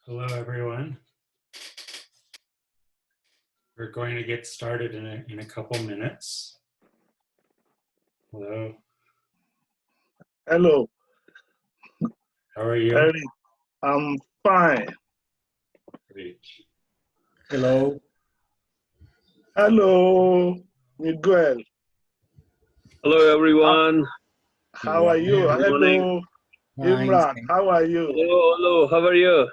Hello, everyone. We're going to get started in a couple minutes. Hello. Hello. How are you? Eric, I'm fine. Great. Hello. Hello, Miguel. Hello, everyone. How are you? Good Hello, Imran. How are you? Hello. How are you?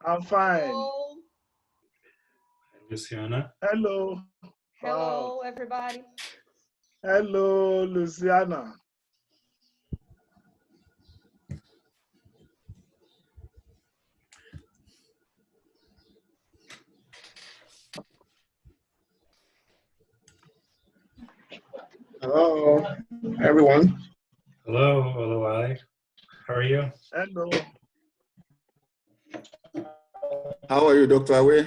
I'm fine. Hello. Luciana. Hello. Hello, everybody. Hello, Luciana. Hello, everyone. Hello, Olawale. How are you? Hello. How are you, Dr. Awe?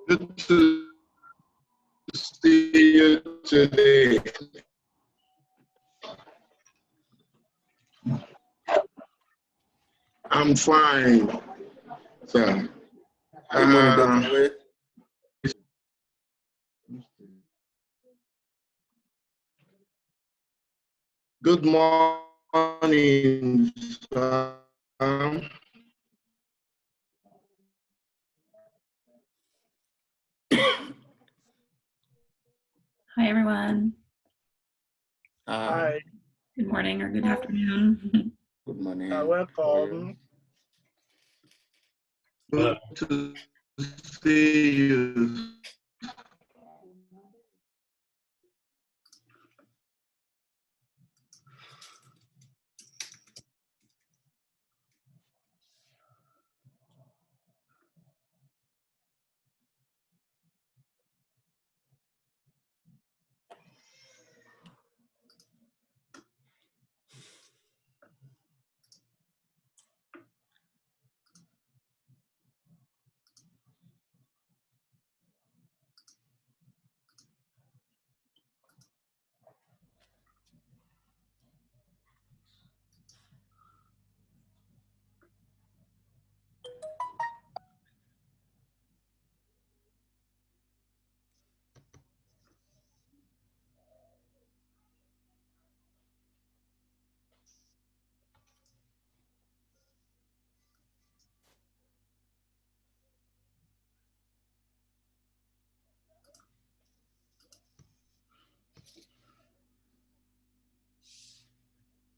Good to see you today. I'm fine, sir. Good morning, Dr. Awe. Good morning, sir. Hi, everyone. Hi. Good morning or good afternoon. Good morning. Welcome. Hello. Good to see you.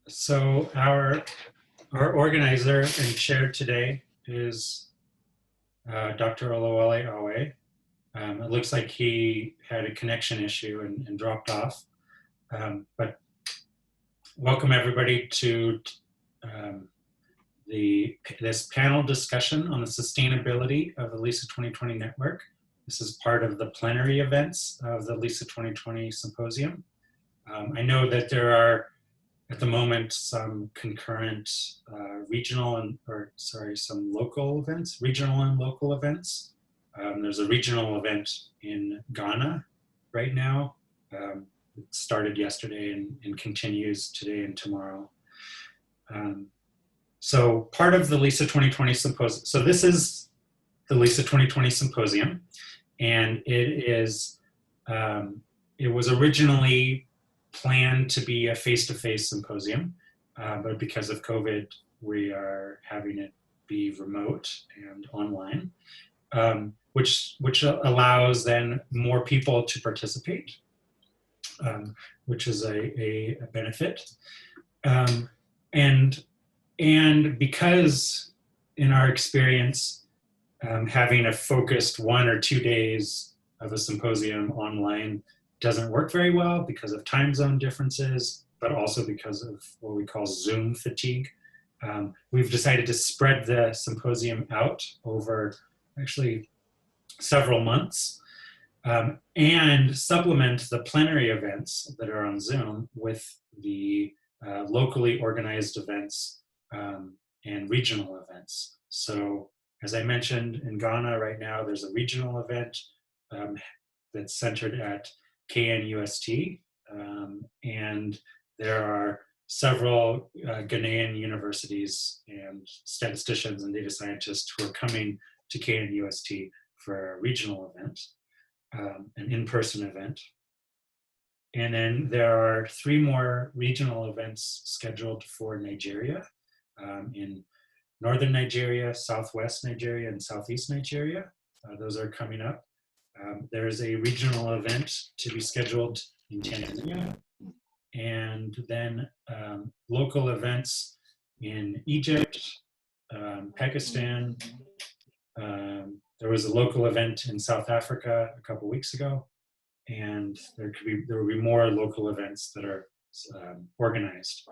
So our organizer and chair today is Dr. Olawale Awe. It looks like he had a connection issue and dropped off. But welcome everybody to this panel discussion on the sustainability of the LISA 2020 network. This is part of the plenary events of the LISA 2020 Symposium. I know that there are, at the moment, some concurrent regional and local events. There's a regional event in Ghana right now. It started yesterday and continues today and tomorrow. So part of the LISA 2020 Symposium, so this is the LISA 2020 Symposium, and it was originally planned to be a face-to-face symposium, but because of COVID, we are having it be remote and online, which allows then more people to participate, which is a benefit. And because in our experience, having a focused 1 or 2 days of a symposium online doesn't work very well because of time zone differences, but also because of what we call Zoom fatigue. We've decided to spread the symposium out over actually several months and supplement the plenary events that are on Zoom with the locally organized events and regional events. So As I mentioned, in Ghana right now, there's a regional event that's centered at KNUST, and there are several Ghanaian universities and statisticians and data scientists who are coming to KNUST for a regional event, an in-person event. And then there are 3 more regional events scheduled for Nigeria, in Northern Nigeria, Southwest Nigeria, and Southeast Nigeria. Those are coming up. There's a regional event to be scheduled in Tanzania, and then local events in Egypt, Pakistan. There was a local event in South Africa a couple weeks ago, and there will be more local events that are organized.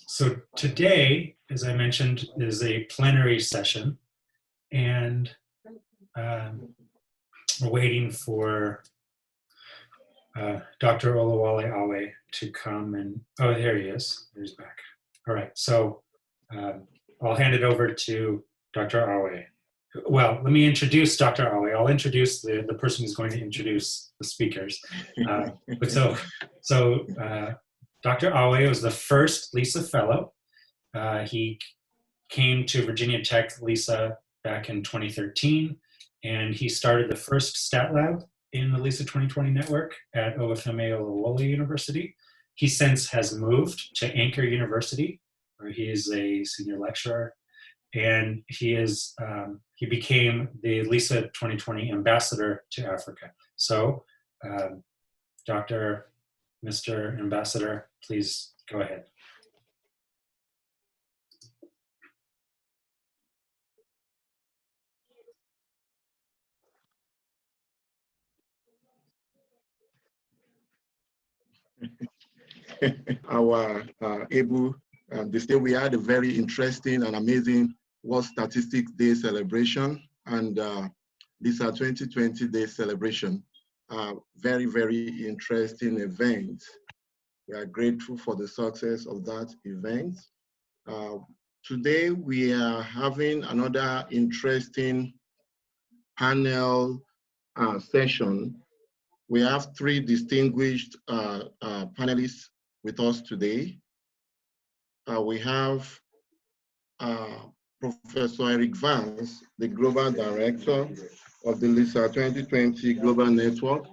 So today, as I mentioned, is a plenary session, and we're waiting for Dr. Olawale Awe to come and, oh, there he is. He's back. All right, so I'll hand it over to Dr. Awe. Well, let me introduce Dr. Awe. I'll introduce the person who's going to introduce the speakers. Dr. Awe was the first LISA fellow. He came to Virginia Tech LISA back in 2013, and he started the first stat lab in the LISA 2020 network at OFMA Olawale University. He since has moved to Anchor University, where he is a senior lecturer, and he became the LISA 2020 ambassador to Africa. So, Mr. Ambassador, please go ahead. Our able, this day we had a very interesting and amazing World Statistics Day celebration and LISA 2020 Day celebration. Very, very interesting event. We are grateful for the success of that event. Today we are having another interesting panel session. We have 3 distinguished panelists with us today. We have Professor Eric Vance, the Global Director of the LISA 2020 Global Network,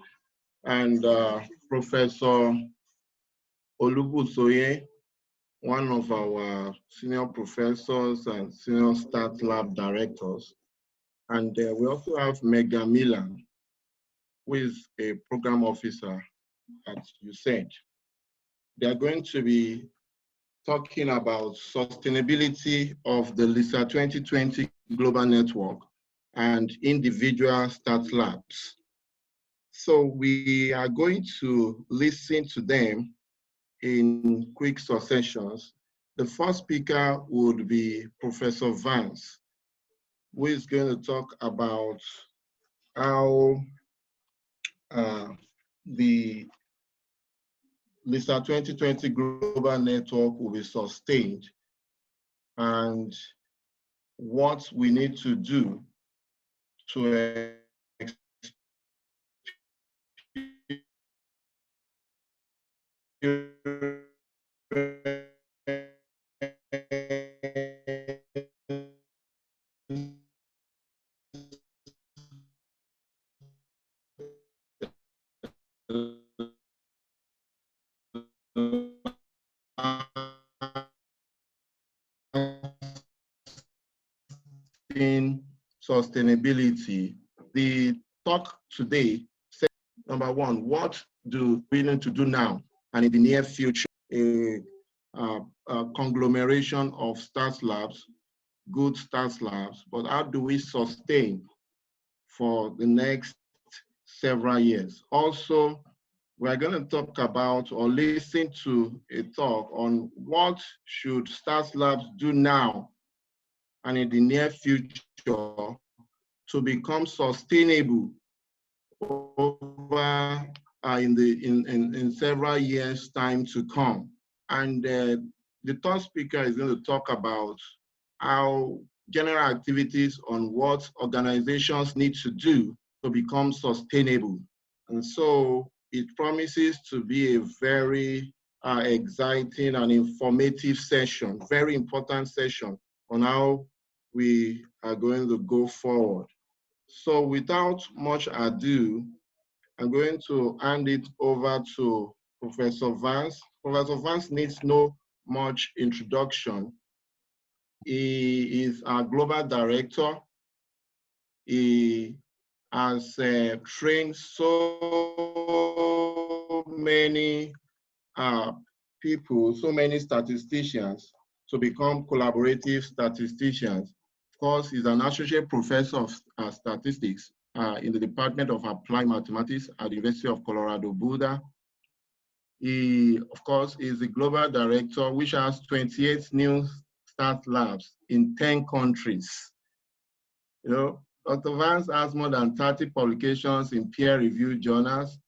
and Professor Olubusoye, one of our senior professors and senior stat lab directors. And we also have Megan Milan, who is a program officer at USAID. They are going to be talking about sustainability of the LISA 2020 Global Network and individual stat labs. So we are going to listen to them in quick successions. The first speaker would be Professor Vance, who is going to talk about how the LISA 2020 Global Network will be sustained and what we need to do to in sustainability. The talk today says, number 1, what do we need to do now and in the near future? A conglomeration of stats labs, good stats labs, but how do we sustain for the next several years? Also, we're going to talk about or listen to a talk on what should stats labs do now and in the near future to become sustainable over in several years' time to come. And the third speaker is going to talk about how general activities on what organizations need to do to become sustainable. And so it promises to be a very exciting and informative session, very important session on how we are going to go forward. So without much ado, I'm going to hand it over to Professor Vance. Professor Vance needs no much introduction. He is our global director. He has trained so many people, so many statisticians to become collaborative statisticians. Of course, he's an associate professor of statistics in the Department of Applied Mathematics at the University of Colorado Boulder. He, of course, is the global director, which has 28 new stat labs in 10 countries. You know, Dr. Vance has more than 30 publications in peer-reviewed journals.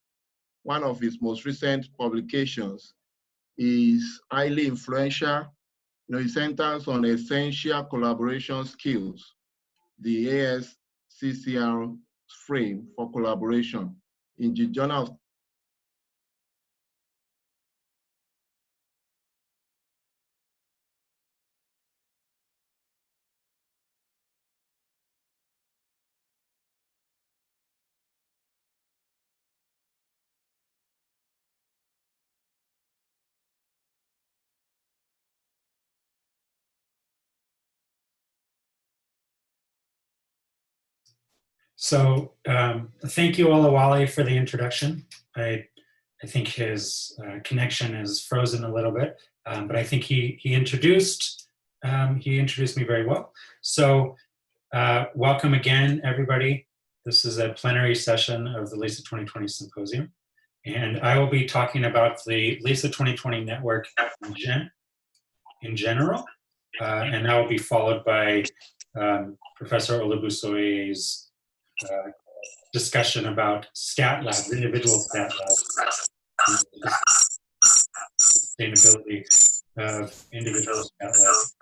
One of his most recent publications is highly influential. You know, it centers on essential collaboration skills, the ASCCR frame for collaboration in the Journal of So thank you, Olawale, for the introduction. I think his connection is frozen a little bit, but I think he introduced me very well. So welcome again, everybody. This is a plenary session of the LISA 2020 Symposium, and I will be talking about the LISA 2020 network in general, and that will be followed by Professor Olubusoye's discussion about stat labs, individual stat labs, sustainability of individual stat labs.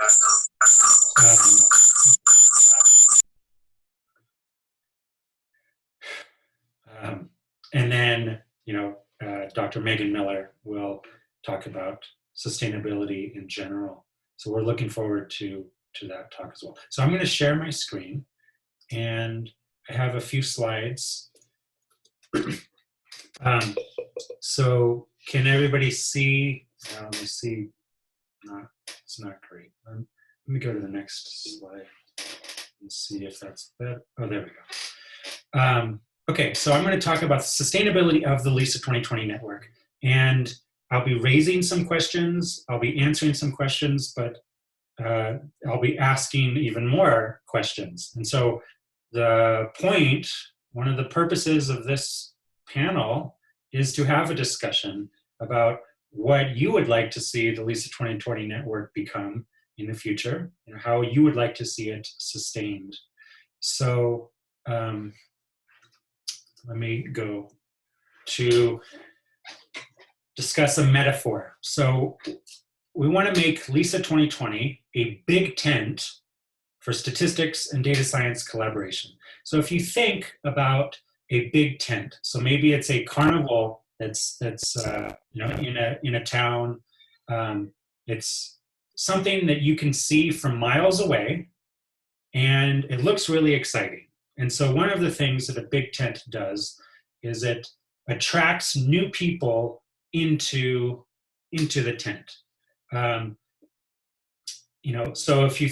And then, you know, Dr. Megan Miller will talk about sustainability in general. So we're looking forward to that talk as well. So I'm going to share my screen, and I have a few slides. So can everybody see? Let me see. It's not great. Let me go to the next slide and see if that's that. Oh, there we go. Okay, so I'm going to talk about the sustainability of the LISA 2020 network. And I'll be raising some questions. I'll be answering some questions, but I'll be asking even more questions. And so the point, one of the purposes of this panel is to have a discussion about what you would like to see the LISA 2020 network become in the future, and how you would like to see it sustained. So let me go to discuss a metaphor. So we want to make LISA 2020 a big tent for statistics and data science collaboration. So if you think about a big tent, so maybe it's a carnival that's you know, in a town. It's something that you can see from miles away, and it looks really exciting. And so one of the things that a big tent does is it attracts new people into the tent. You know, so if you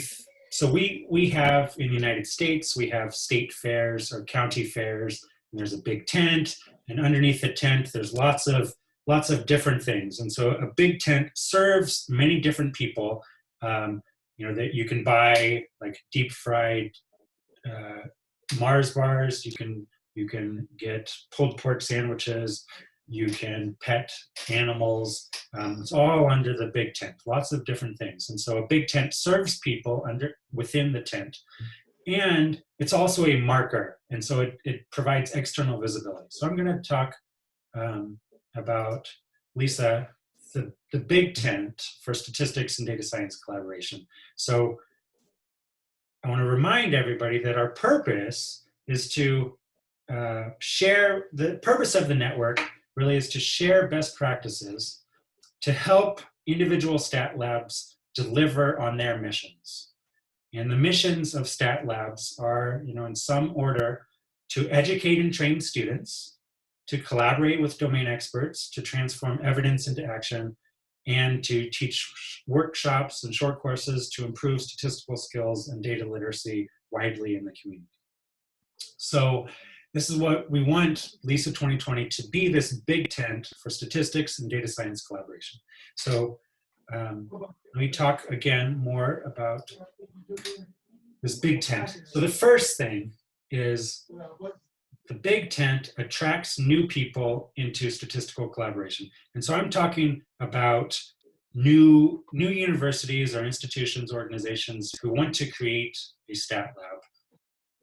so we have in the United States, we have state fairs or county fairs, and there's a big tent, and underneath the tent there's lots of different things. And so a big tent serves many different people. You know, that you can buy like deep fried Mars bars, you can get pulled pork sandwiches, you can pet animals. It's all under the big tent, lots of different things. And so a big tent serves people within the tent. And it's also a marker, and so it provides external visibility. So I'm going to talk about LISA, the big tent for statistics and data science collaboration. So I want to remind everybody that our purpose is to share, the purpose of the network really is to share best practices to help individual stat labs deliver on their missions. And the missions of stat labs are, in some order, to educate and train students, to collaborate with domain experts, to transform evidence into action, and to teach workshops and short courses to improve statistical skills and data literacy widely in the community. So this is what we want LISA 2020 to be, this big tent for statistics and data science collaboration. So let me talk again more about this big tent. So the first thing is the big tent attracts new people into statistical collaboration. And so I'm talking about new universities or institutions, organizations who want to create a stat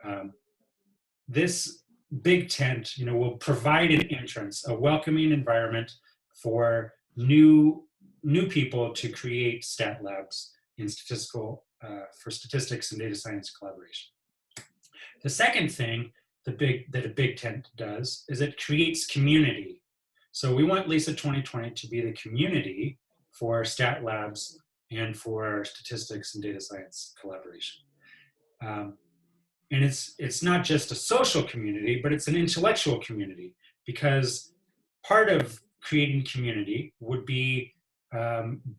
lab. This big tent, will provide an entrance, a welcoming environment for new people to create stat labs in for statistics and data science collaboration. The second thing that a big tent does is it creates community. So we want LISA 2020 to be the community for stat labs and for statistics and data science collaboration. And it's not just a social community, but it's an intellectual community, because part of creating community would be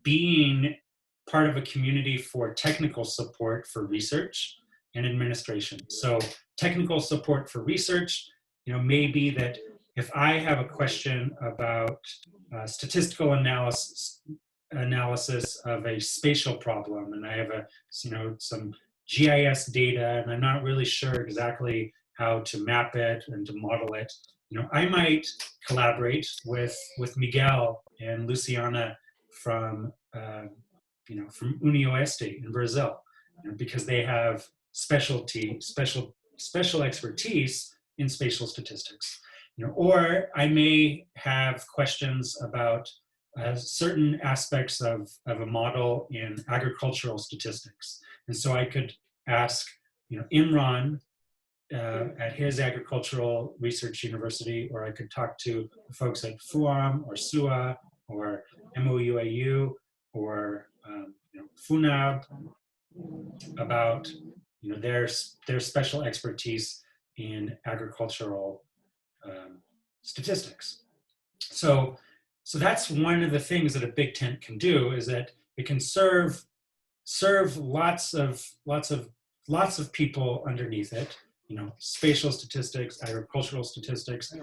being part of a community for technical support for research and administration. So technical support for research, may be that if I have a question about statistical analysis of a spatial problem, and I have some GIS data, and I'm not really sure exactly how to map it and to model it, I might collaborate with Miguel and Luciana from UniOeste in Brazil, because they have special expertise in spatial statistics. Or I may have questions about certain aspects of a model in agricultural statistics. And so I could ask, Imran at his agricultural research university, or I could talk to the folks at FUAM or SUA or MOUAU or FUNAB about their special expertise in agricultural statistics. So that's one of the things that a big tent can do, is that it can serve lots of people underneath it. Spatial statistics, agricultural statistics,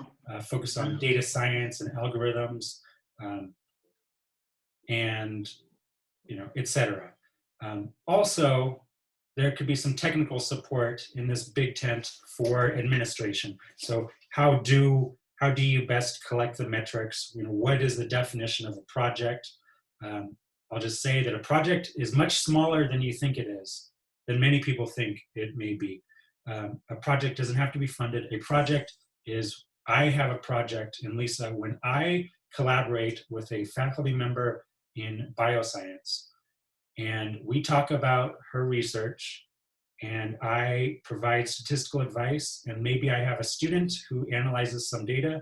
focus on data science and algorithms, and etc. Also, there could be some technical support in this big tent for administration. So how do you best collect the metrics? What is the definition of a project? I'll just say that a project is much smaller than you think it is, than many people think it may be. A project doesn't have to be funded. A project is, I have a project in LISA when I collaborate with a faculty member in bioscience, and we talk about her research, and I provide statistical advice, and maybe I have a student who analyzes some data,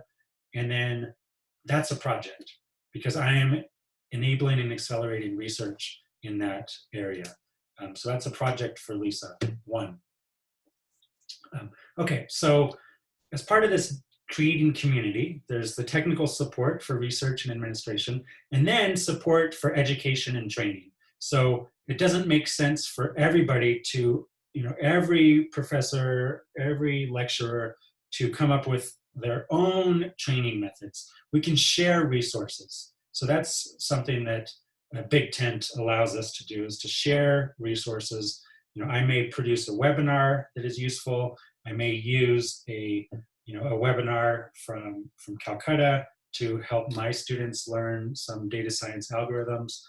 and then that's a project, because I am enabling and accelerating research in that area. So that's a project for LISA 1. Okay, so as part of this creating community, there's the technical support for research and administration, and then support for education and training. So it doesn't make sense for everybody to, every professor, every lecturer to come up with their own training methods. We can share resources. So that's something that a big tent allows us to do, is to share resources. I may produce a webinar that is useful. I may use a webinar from Calcutta to help my students learn some data science algorithms.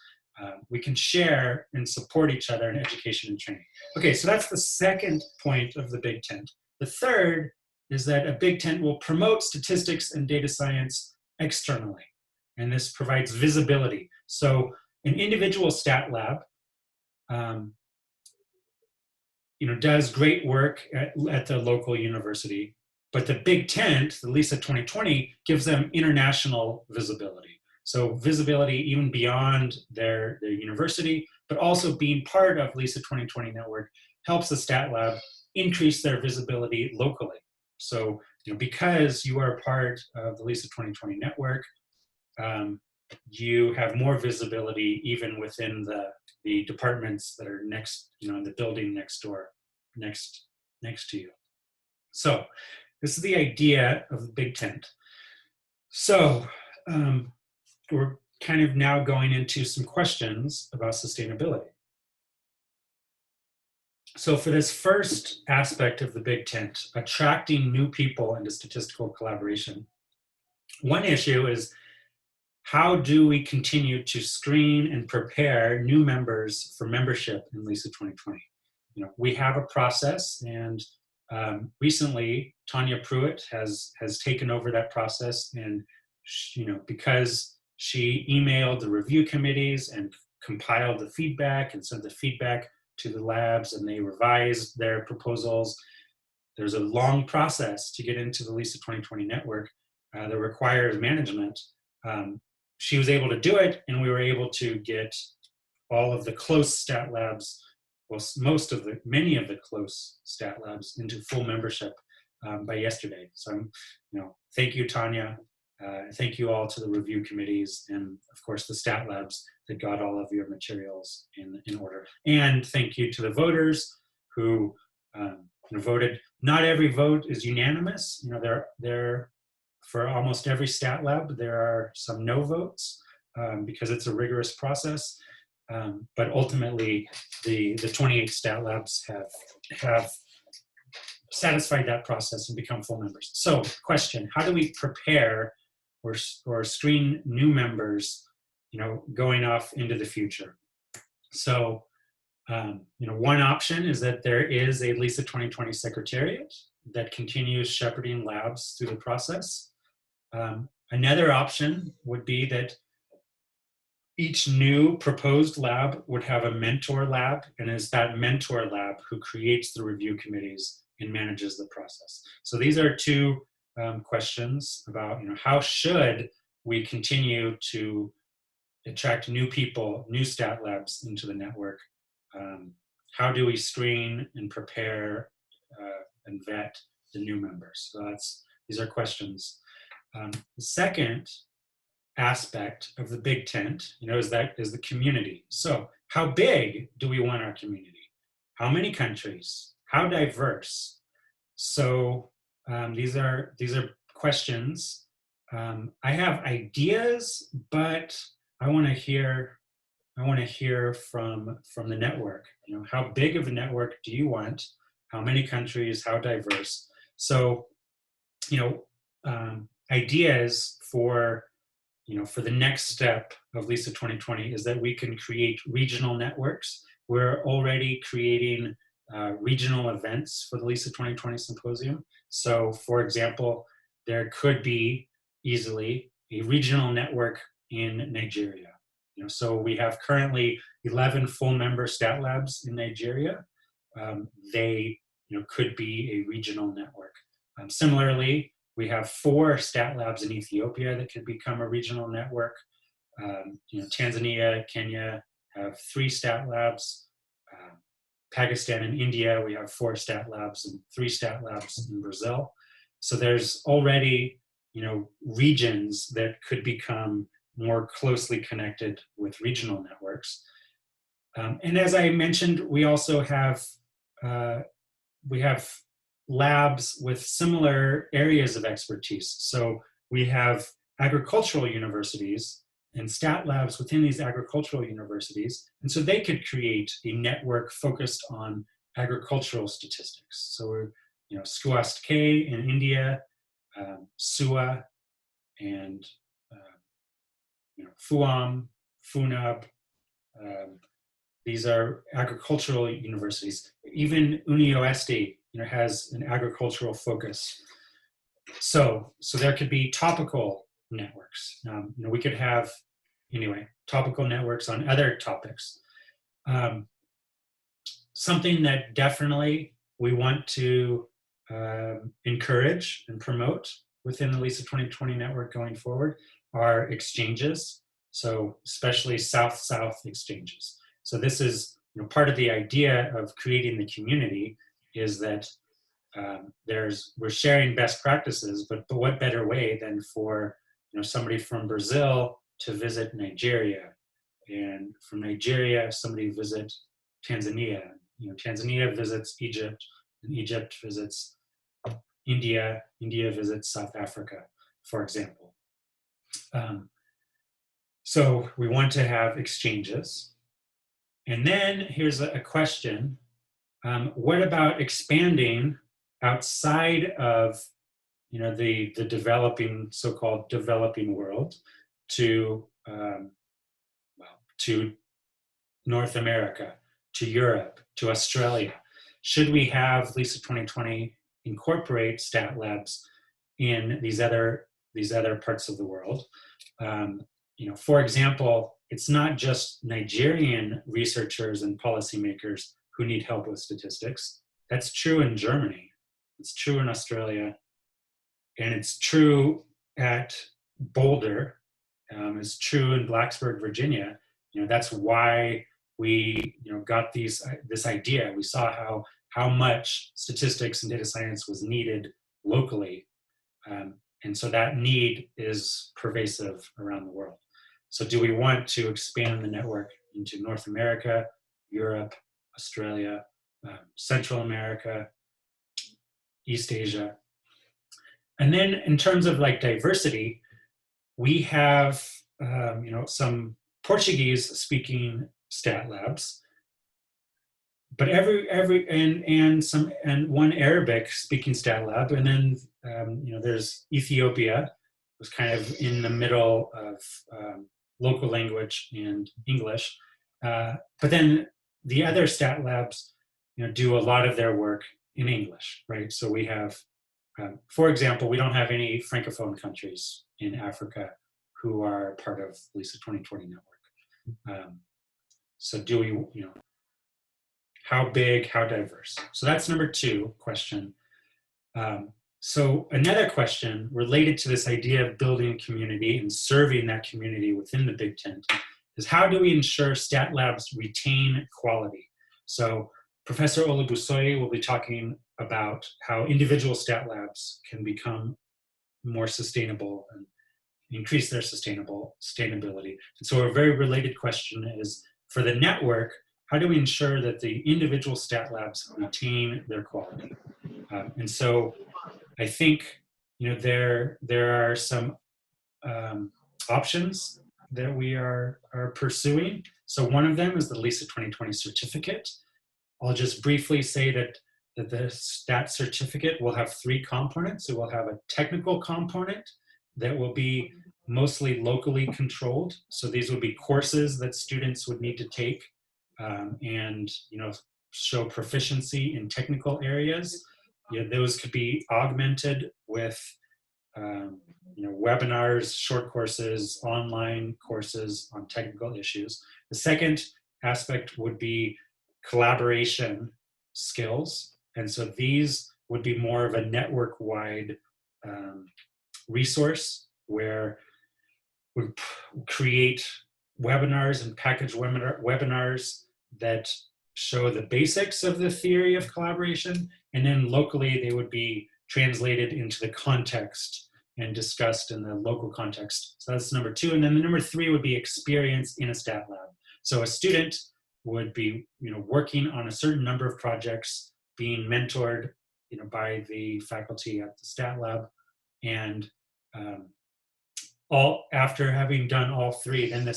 We can share and support each other in education and training. Okay, so that's the second point of the big tent. The third is that a big tent will promote statistics and data science externally, and this provides visibility. So an individual stat lab does great work at the local university, but the big tent, the LISA 2020, gives them international visibility. So visibility even beyond their university, but also being part of LISA 2020 network helps the Stat Lab increase their visibility locally. So, because you are part of the LISA 2020 network, you have more visibility even within the departments that are next, in the building next door, next to you. So this is the idea of the big tent. So we're kind of now going into some questions about sustainability. So for this first aspect of the big tent, attracting new people into statistical collaboration, one issue is, how do we continue to screen and prepare new members for membership in LISA 2020? We have a process, and recently Tanya Pruitt has taken over that process, and because she emailed the review committees and compiled the feedback and sent the feedback to the labs, and they revised their proposals. There's a long process to get into the LISA 2020 network that requires management. She was able to do it, and we were able to get all of the close stat labs, well, many of the close stat labs into full membership by yesterday. So thank you, Tanya. Thank you all to the review committees, and of course the stat labs that got all of your materials in order. And thank you to the voters who voted. Not every vote is unanimous. There for almost every stat lab, there are some no votes because it's a rigorous process. But ultimately, the 28 stat labs have satisfied that process and become full members. So, question: how do we prepare or screen new members, going off into the future? So, one option is that there is a LISA 2020 secretariat that continues shepherding labs through the process. Another option would be that each new proposed lab would have a mentor lab, and it's that mentor lab who creates the review committees and manages the process. So these are two questions about, how should we continue to attract new people, new stat labs into the network? How do we screen and prepare and vet the new members? So these are questions. The second aspect of the big tent, is the community. So how big do we want our community? How many countries? How diverse? So these are questions. I have ideas, but I want to hear from the network. How big of a network do you want? How many countries? How diverse? So, ideas for the next step of LISA 2020 is that we can create regional networks. We're already creating regional events for the LISA 2020 Symposium. So, for example, there could be easily a regional network in Nigeria. So we have currently 11 full member stat labs in Nigeria. They could be a regional network. Similarly, we have 4 stat labs in Ethiopia that could become a regional network. Tanzania, Kenya have 3 stat labs. Pakistan and India, we have 4 stat labs and 3 stat labs in Brazil. So there's already, regions that could become more closely connected with regional networks. And as I mentioned, we also have labs with similar areas of expertise. So we have agricultural universities and stat labs within these agricultural universities. And so they could create a network focused on agricultural statistics. So we're, SCOAST-K in India, SUA, and FUAM, FUNAB. These are agricultural universities. Even UniOeste, has an agricultural focus. So there could be topical networks. We could have, topical networks on other topics. something that definitely we want to encourage and promote within the LISA 2020 network going forward are exchanges. So especially South-South exchanges. So this is part of the idea of creating the community is that we're sharing best practices, but what better way than for somebody from Brazil to visit Nigeria, and from Nigeria somebody visit Tanzania. Tanzania visits Egypt, and Egypt visits India. India visits South Africa, for example. So we want to have exchanges. And then here's a question. What about expanding outside of the developing, so-called developing world to North America, to Europe, to Australia? Should we have LISA 2020 incorporate stat labs in these other parts of the world? For example, it's not just Nigerian researchers and policymakers who need help with statistics. That's true in Germany. It's true in Australia. And it's true at Boulder. It's true in Blacksburg, Virginia. That's why we got this idea. We saw how much statistics and data science was needed locally. And so that need is pervasive around the world. So do we want to expand the network into North America, Europe, Australia, Central America, East Asia? And then in terms of like we have some Portuguese speaking stat labs, but one Arabic speaking stat lab, and then there's Ethiopia, was kind of in the middle of local language and English, but then the other stat labs do a lot of their work in English, right? So we have, for example, we don't have any Francophone countries in Africa who are part of LISA 2020 network. So do we, how big, how diverse? So that's number 2 question. So another question related to this idea of building community and serving that community within the Big Tent is how do we ensure stat labs retain quality? So Professor Olubusoye will be talking about how individual stat labs can become more sustainable and increase their sustainability. And so a very related question is, for the network, how do we ensure that the individual stat labs retain their quality? And so I think there are some options that we are pursuing. So one of them is the LISA 2020 certificate. I'll just briefly say that the stat certificate will have 3 components. It will have a technical component that will be mostly locally controlled. So these would be courses that students would need to take and show proficiency in technical areas. Those could be augmented with webinars, short courses, online courses on technical issues. The second aspect would be collaboration skills. And so these would be more of a network-wide resource where we create webinars and package webinars that show the basics of the theory of collaboration, and then locally they would be translated into the context and discussed in the local context. So that's number 2. And then the number 3 would be experience in a stat lab. So a student would be working on a certain number of projects, being mentored by the faculty at the stat lab, and all after having done all 3, then the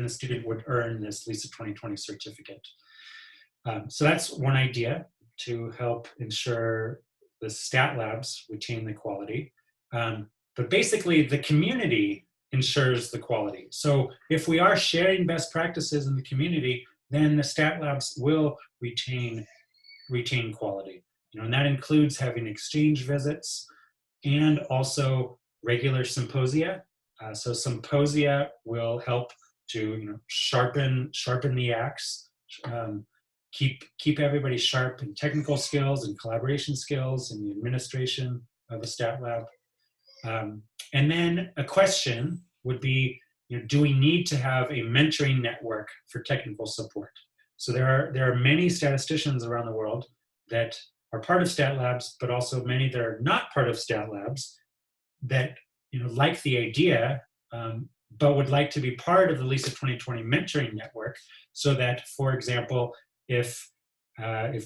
student would earn this LISA 2020 certificate. So that's one idea to help ensure the stat labs retain the quality. But basically, the community ensures the quality. So if we are sharing best practices in the community, then the stat labs will retain quality. And that includes having exchange visits and also regular symposia. So symposia will help to sharpen the axe keep everybody sharp in technical skills and collaboration skills in the administration of a stat lab. And then a question would be, do we need to have a mentoring network for technical support? So there are many statisticians around the world that are part of stat labs, but also many that are not part of stat labs that like the idea, but would like to be part of the LISA 2020 mentoring network, so that, for example, if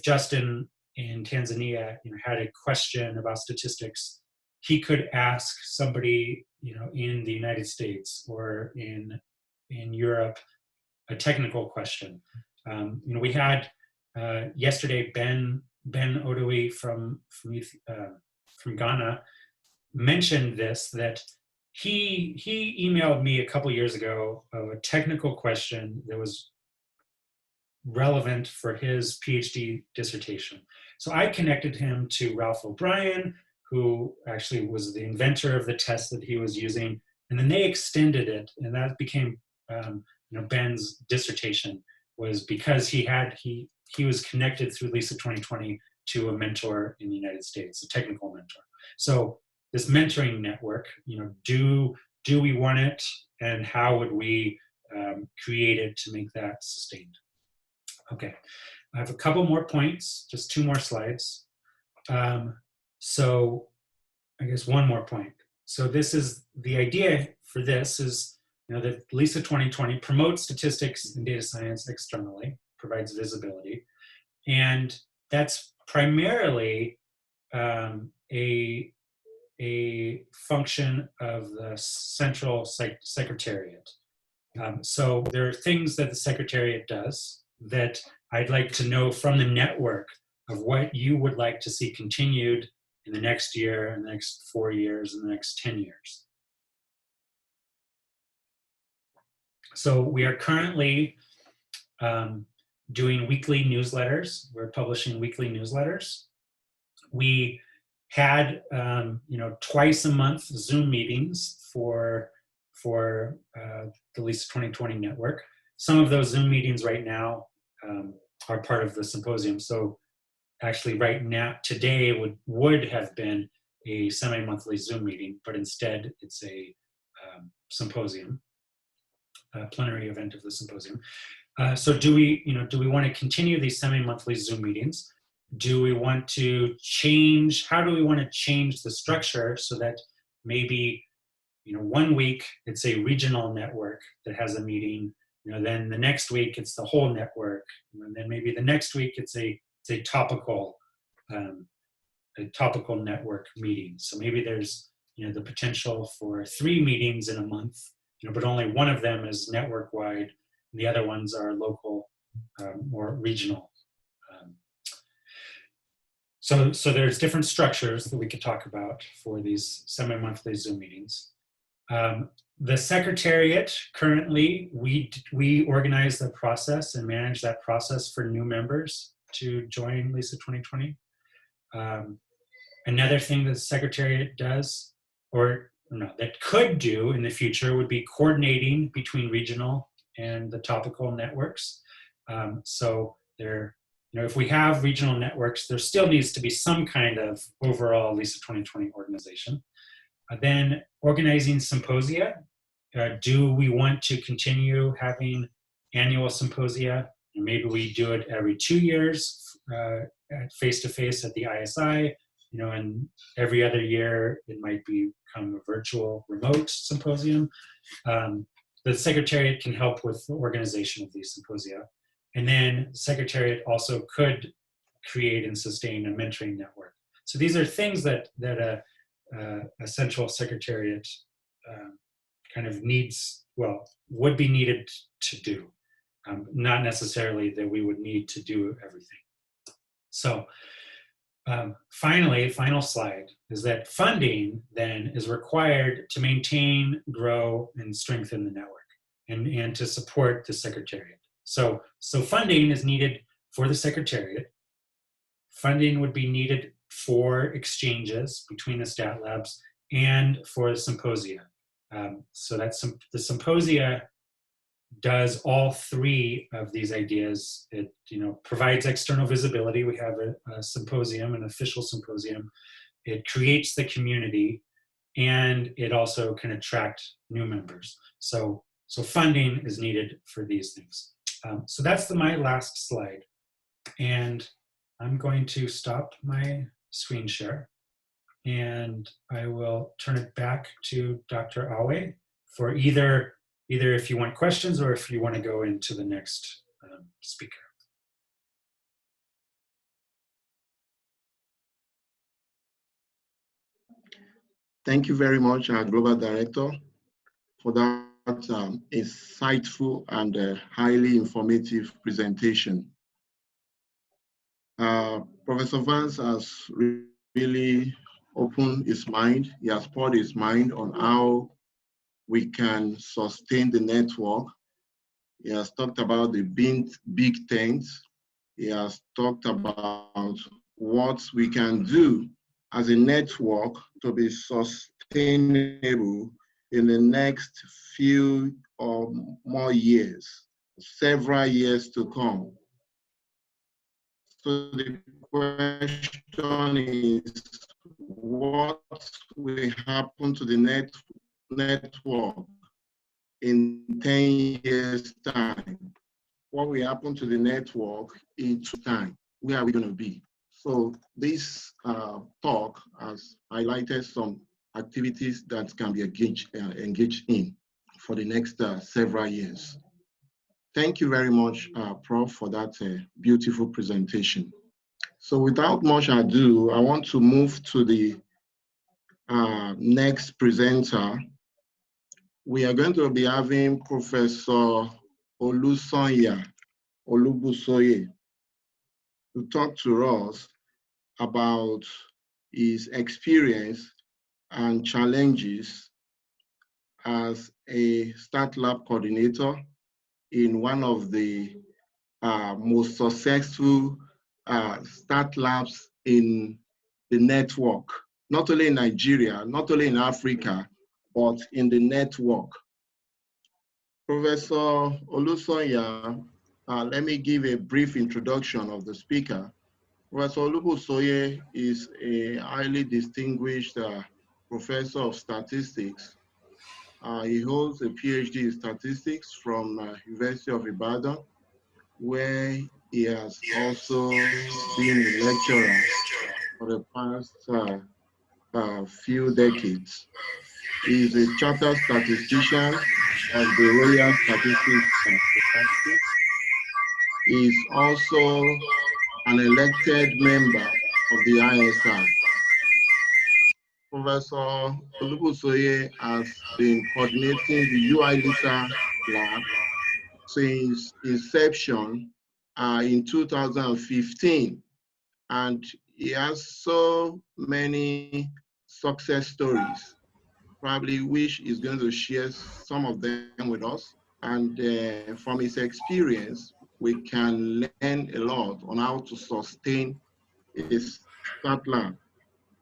Justin in Tanzania had a question about statistics, he could ask somebody in the United States or in Europe a technical question. We had yesterday Ben Odoe from Ghana mentioned this, that he emailed me a couple years ago of a technical question that was relevant for his PhD dissertation. So I connected him to Ralph O'Brien, who actually was the inventor of the test that he was using, and then they extended it, and that became Ben's dissertation, was because he was connected through LISA 2020 to a mentor in the United States, a technical mentor. So this mentoring network, do we want it, and how would we create it to make that sustained? Okay, I have a couple more points, just 2 more slides. So I guess one more point. So this is the idea for this is, that LISA 2020 promotes statistics and data science externally, provides visibility, and that's primarily a function of the central secretariat. So there are things that the secretariat does that I'd like to know from the network of what you would like to see continued in the next year, in the next 4 years, in the next 10 years. So we are currently doing weekly newsletters. We're publishing weekly newsletters. We had, twice a month Zoom meetings for the LISA 2020 network. Some of those Zoom meetings right now are part of the symposium. So actually right now, today would have been a semi-monthly Zoom meeting, but instead it's a symposium, a plenary event of the symposium. So do we want to continue these semi-monthly Zoom meetings? Do we want to change, how do we want to change the structure so that maybe, 1 week it's a regional network that has a meeting, then the next week it's the whole network, and then maybe the next week it's a topical network meeting. So maybe there's the potential for 3 meetings in a month, but only one of them is network wide, and the other ones are local or regional. So there's different structures that we could talk about for these semi-monthly Zoom meetings. The Secretariat, currently, we organize the process and manage that process for new members to join LISA 2020. Another thing that the Secretariat does, or no, that could do in the future, would be coordinating between regional and the topical networks. So there, if we have regional networks, there still needs to be some kind of overall LISA 2020 organization. Then organizing symposia. Do we want to continue having annual symposia? And maybe we do it every 2 years, face-to-face at the ISI, and every other year it might become a virtual remote symposium. The Secretariat can help with the organization of these symposia. And then the Secretariat also could create and sustain a mentoring network. So these are things that a central Secretariat kind of would be needed to do. Not necessarily that we would need to do everything. So finally, final slide, is that funding then is required to maintain, grow, and strengthen the network and to support the Secretariat. So funding is needed for the Secretariat. Funding would be needed for exchanges between the stat labs and for the symposia. So that's the symposia does all three of these ideas. It provides external visibility. We have a symposium, an official symposium. It creates the community, and it also can attract new members. So funding is needed for these things. So that's my last slide. And I'm going to stop my screen share, and I will turn it back to Dr. Awe for either if you want questions or if you want to go into the next speaker. Thank you very much, our Global Director, for that insightful and highly informative presentation. Professor Vance has really opened his mind. He has poured his mind on how we can sustain the network. He has talked about the big things. He has talked about what we can do as a network to be sustainable in the next few or more years, several years to come. So the question is, what will happen to the network in 10 years' time? What will happen to the network in 2 time? Where are we going to be? So this talk has highlighted some activities that can be engaged in for the next several years. Thank you very much, Prof, for that beautiful presentation. So without much ado, I want to move to the next presenter. We are going to be having Professor Olubusoye to talk to us about his experience and challenges as a Start Lab coordinator in one of the most successful Start Labs in the network, not only in Nigeria, not only in Africa, but in the network. Professor Olubusoye, let me give a brief introduction of the speaker. Professor Olubusoye is a highly distinguished professor of statistics. He holds a PhD in statistics from University of Ibadan, where he has also been a lecturer for the past few decades. He is a chartered statistician of the Royal Statistics Society. He is also an elected member of the ISI. Professor Olubusoye has been coordinating the UI-LISA lab since inception in 2015, and he has so many success stories, probably which is going to share some of them with us. And from his experience, we can learn a lot on how to sustain a Start Lab.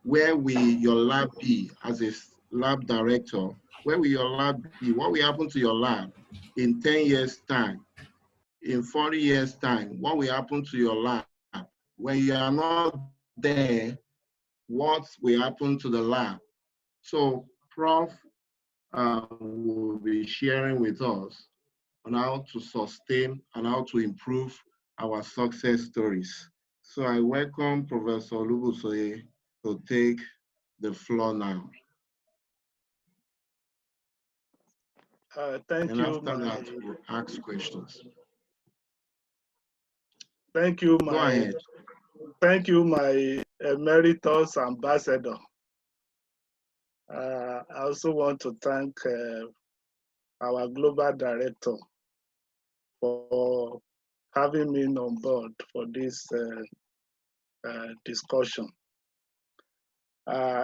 Where will your lab be as a lab director? Where will your lab be? What will happen to your lab in 10 years' time? In 40 years' time? What will happen to your lab? When you are not there, what will happen to the lab? So Prof will be sharing with us on how to sustain and how to improve our success stories. So I welcome Professor Olubusoye to take the floor now. Thank and you. After that, we'll ask questions. Thank you, Go ahead. Thank you, my emeritus ambassador. I also want to thank our global director for having me on board for this discussion.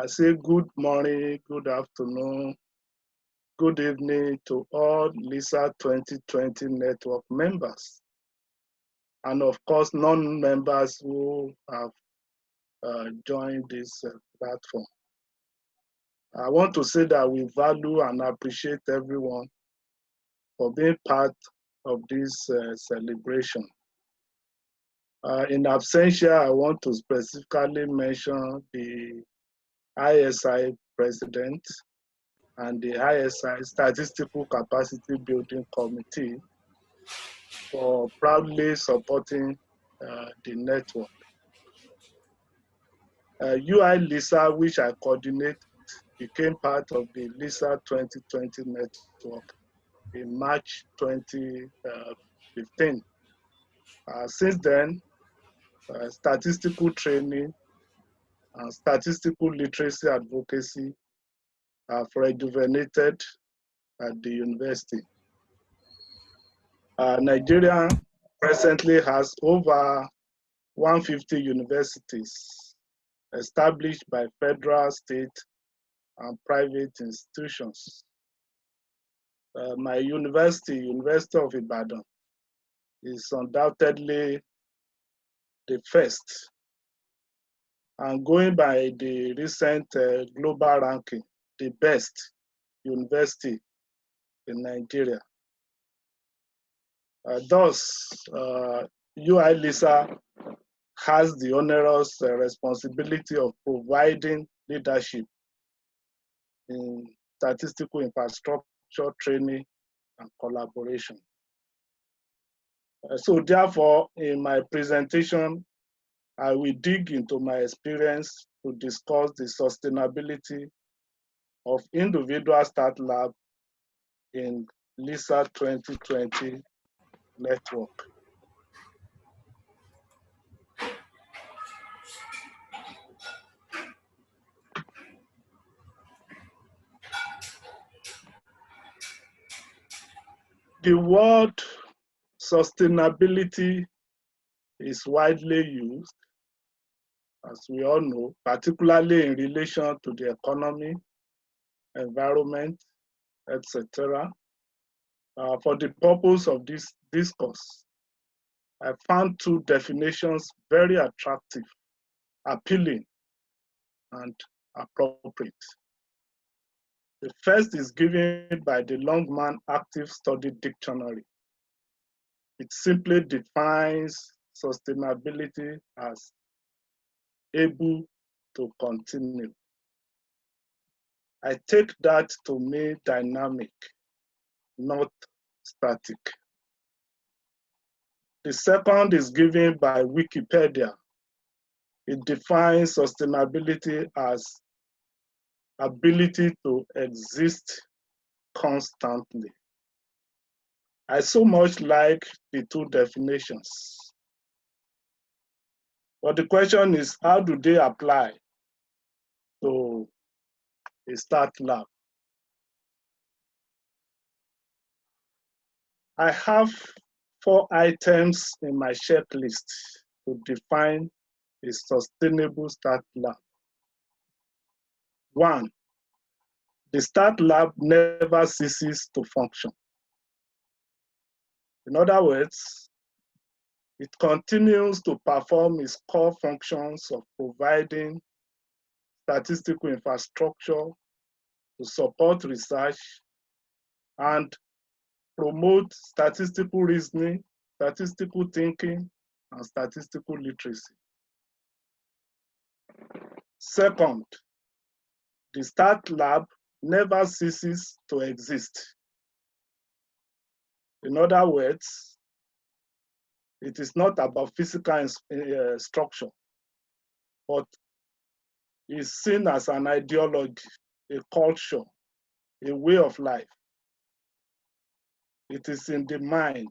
Say good morning, good afternoon, good evening to all LISA 2020 network members, and of course non-members who have joined this platform. I want to say that we value and appreciate everyone for being part of this celebration. In absentia, I want to specifically mention the ISI president and the ISI Statistical Capacity Building Committee for proudly supporting the network. UI LISA, which I coordinate, became part of the LISA 2020 network in March 2015. Since then, statistical training and statistical literacy advocacy have rejuvenated at the university. Nigeria presently has over 150 universities established by federal, state, and private institutions. My university, University of Ibadan, is undoubtedly the first. And going by the recent global ranking, the best university in Nigeria. Thus, UI LISA has the onerous responsibility of providing leadership in statistical infrastructure training and collaboration. So therefore, in my presentation, I will dig into my experience to discuss the sustainability of individual stat lab in LISA 2020 network. The word sustainability is widely used, as we all know, particularly in relation to the economy, environment, etc. For the purpose of this discourse, I found two definitions very attractive, appealing, and appropriate. The first is given by the Longman Active Study Dictionary. It simply defines sustainability as able to continue. I take that to mean dynamic, not static. The second is given by Wikipedia. It defines sustainability as ability to exist constantly. I so much like the two definitions. But the question is, how do they apply to a stat lab? I have 4 items in my checklist to define a sustainable stat lab. 1, the stat lab never ceases to function. In other words, it continues to perform its core functions of providing statistical infrastructure to support research and promote statistical reasoning, statistical thinking, and statistical literacy. Second, the stat lab never ceases to exist. In other words, it is not about physical structure, but is seen as an ideology, a culture, a way of life. It is in the mind,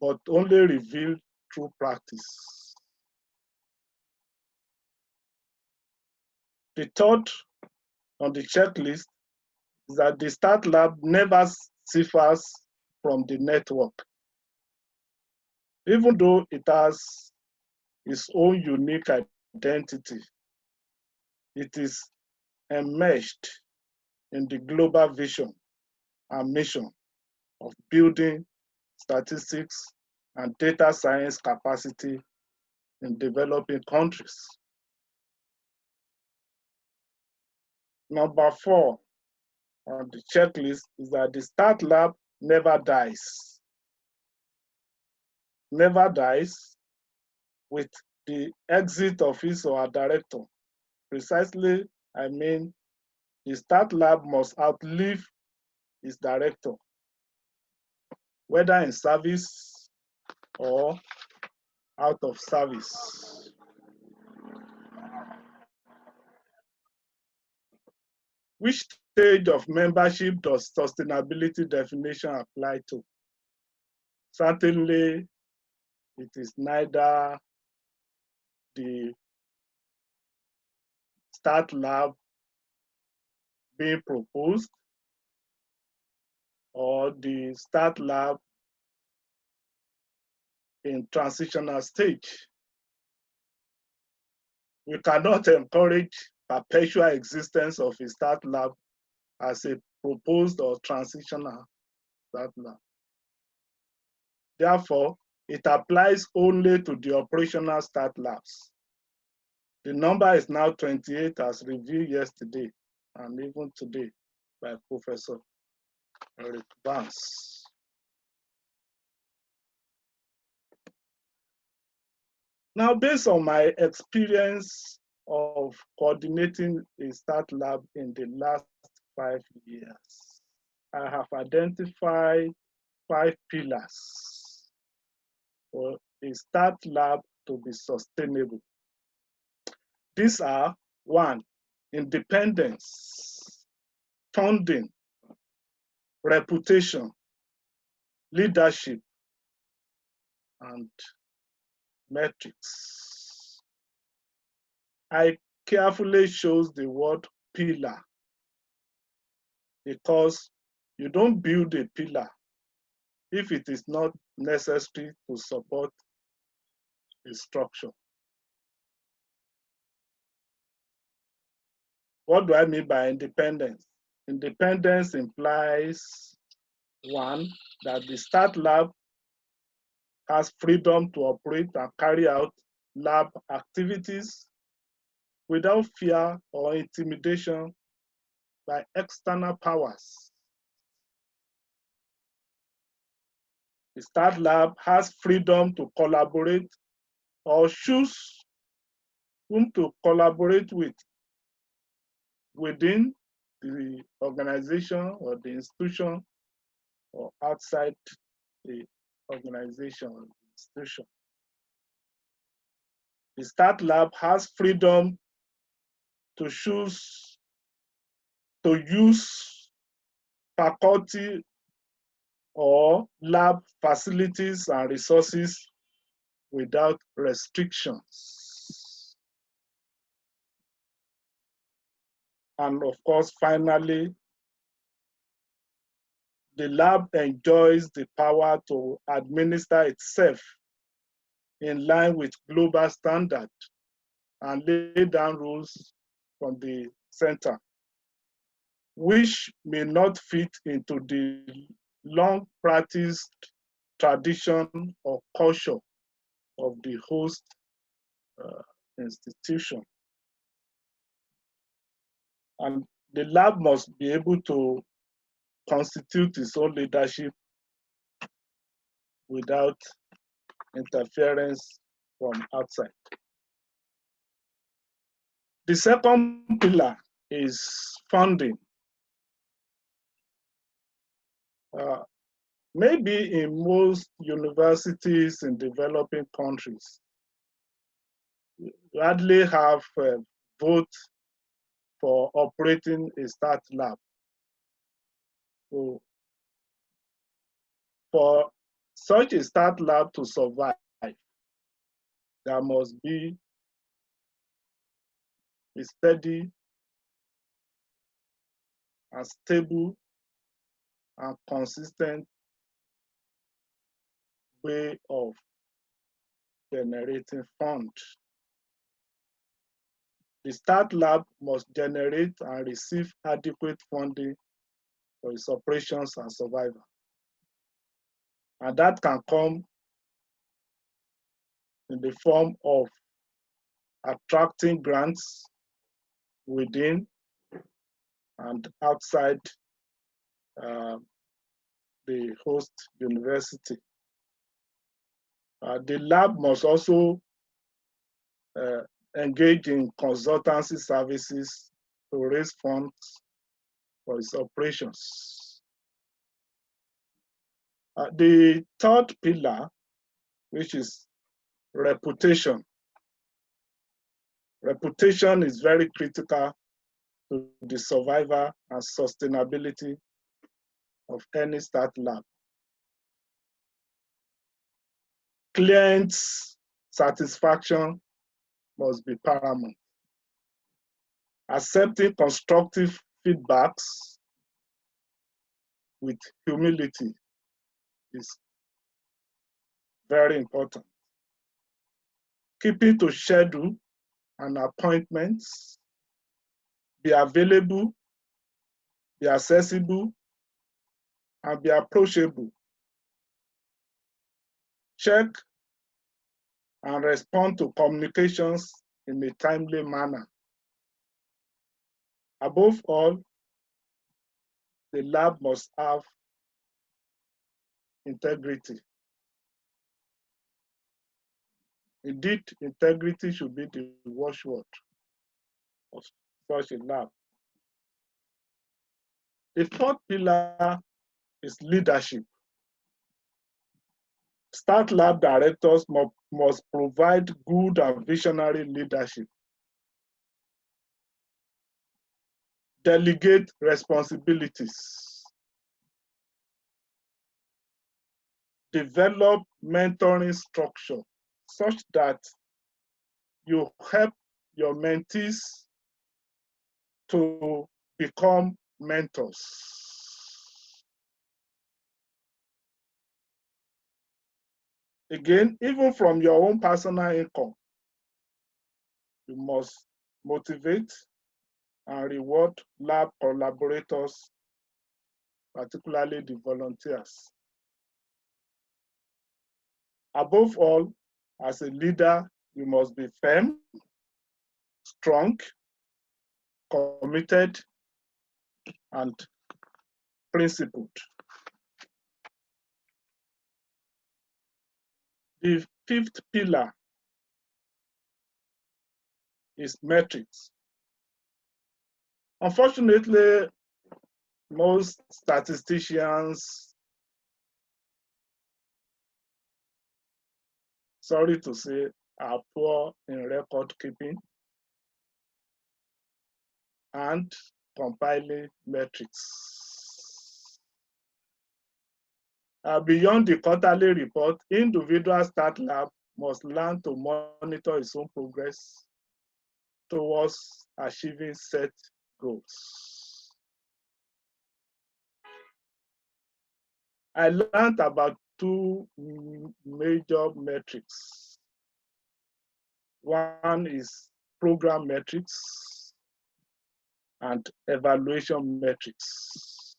but only revealed through practice. The third on the checklist is that the stat lab never suffers from the network. Even though it has its own unique identity, it is enmeshed in the global vision and mission of building statistics and data science capacity in developing countries. Number 4, on the checklist is that the start lab never dies. Never dies with the exit of his or her director. Precisely, I mean, the start lab must outlive its director, whether in service or out of service. Which stage of membership does sustainability definition apply to? Certainly, it is neither the start lab being proposed or the start lab in transitional stage. We cannot encourage perpetual existence of a start lab as a proposed or transitional start lab. Therefore, it applies only to the operational start labs. The number is now 28 as reviewed yesterday and even today by Professor Vance. Now, based on my experience of coordinating a start lab in the last 5 years, I have identified 5 pillars for a start lab to be sustainable. These are: 1, independence, funding, reputation, leadership, and metrics. I carefully chose the word pillar because you don't build a pillar if it is not necessary to support a structure. What do I mean by independence? Independence implies, 1, that the start lab has freedom to operate and carry out lab activities without fear or intimidation by external powers. The start lab has freedom to collaborate or choose whom to collaborate with within the organization or the institution or outside the organization or institution. The start lab has freedom to choose to use faculty or lab facilities and resources without restrictions. And of course, finally, the lab enjoys the power to administer itself in line with global standard and lay down rules from the center, which may not fit into the long practiced tradition or culture of the host institution. And the lab must be able to constitute its own leadership without interference from outside. The second pillar is funding. Maybe in most universities in developing countries, you hardly have a vote for operating a start lab. So for such a start lab to survive, there must be a steady and stable and consistent way of generating funds. The start lab must generate and receive adequate funding for its operations and survival. And that can come in the form of attracting grants within and outside the host university. The lab must also engage in consultancy services to raise funds for its operations. The third pillar, which is reputation. Reputation is very critical to the survival and sustainability of any start lab. Clients' satisfaction must be paramount. Accepting constructive feedbacks with humility is very important. Keeping to schedule and appointments, be available, be accessible, and be approachable. Check and respond to communications in a timely manner. Above all, the lab must have integrity. Indeed, integrity should be the watchword of such a lab. The fourth pillar is leadership. Start lab directors must provide good and visionary leadership. Delegate responsibilities. Develop mentoring structure such that you help your mentees to become mentors. Again, even from your own personal income, you must motivate and reward lab collaborators, particularly the volunteers. Above all, as a leader, you must be firm, strong, committed, and principled. The fifth pillar is metrics. Unfortunately, most statisticians, sorry to say, are poor in record keeping and compiling metrics. Beyond the quarterly report, individual start lab must learn to monitor its own progress towards achieving set goals. I learned about two major metrics. One is program metrics and evaluation metrics.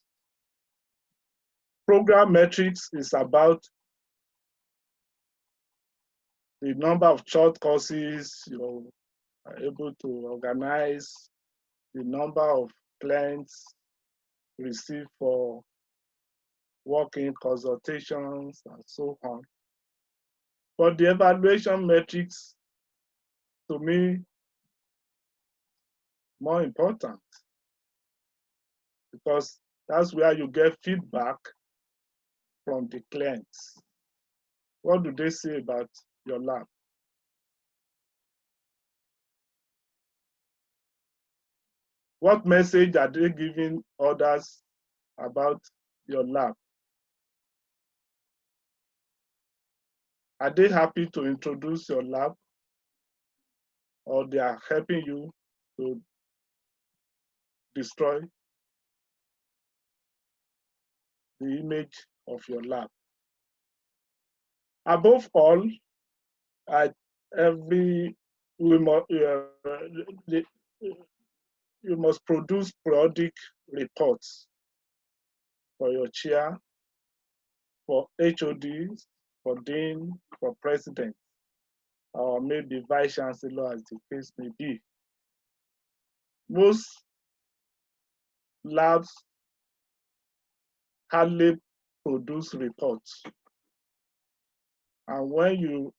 Program metrics is about the number of short courses you are able to organize, the number of clients received for walk-in consultations, and so on. But the evaluation metrics, to me, more important, because that's where you get feedback from the clients. What do they say about your lab? What message are they giving others about your lab? Are they happy to introduce your lab, or they are helping you to destroy the image of your lab? Above all, you must produce periodic reports for your chair, for HODs, for dean, for president, or maybe vice chancellor, as the case may be. Most labs hardly produce reports. And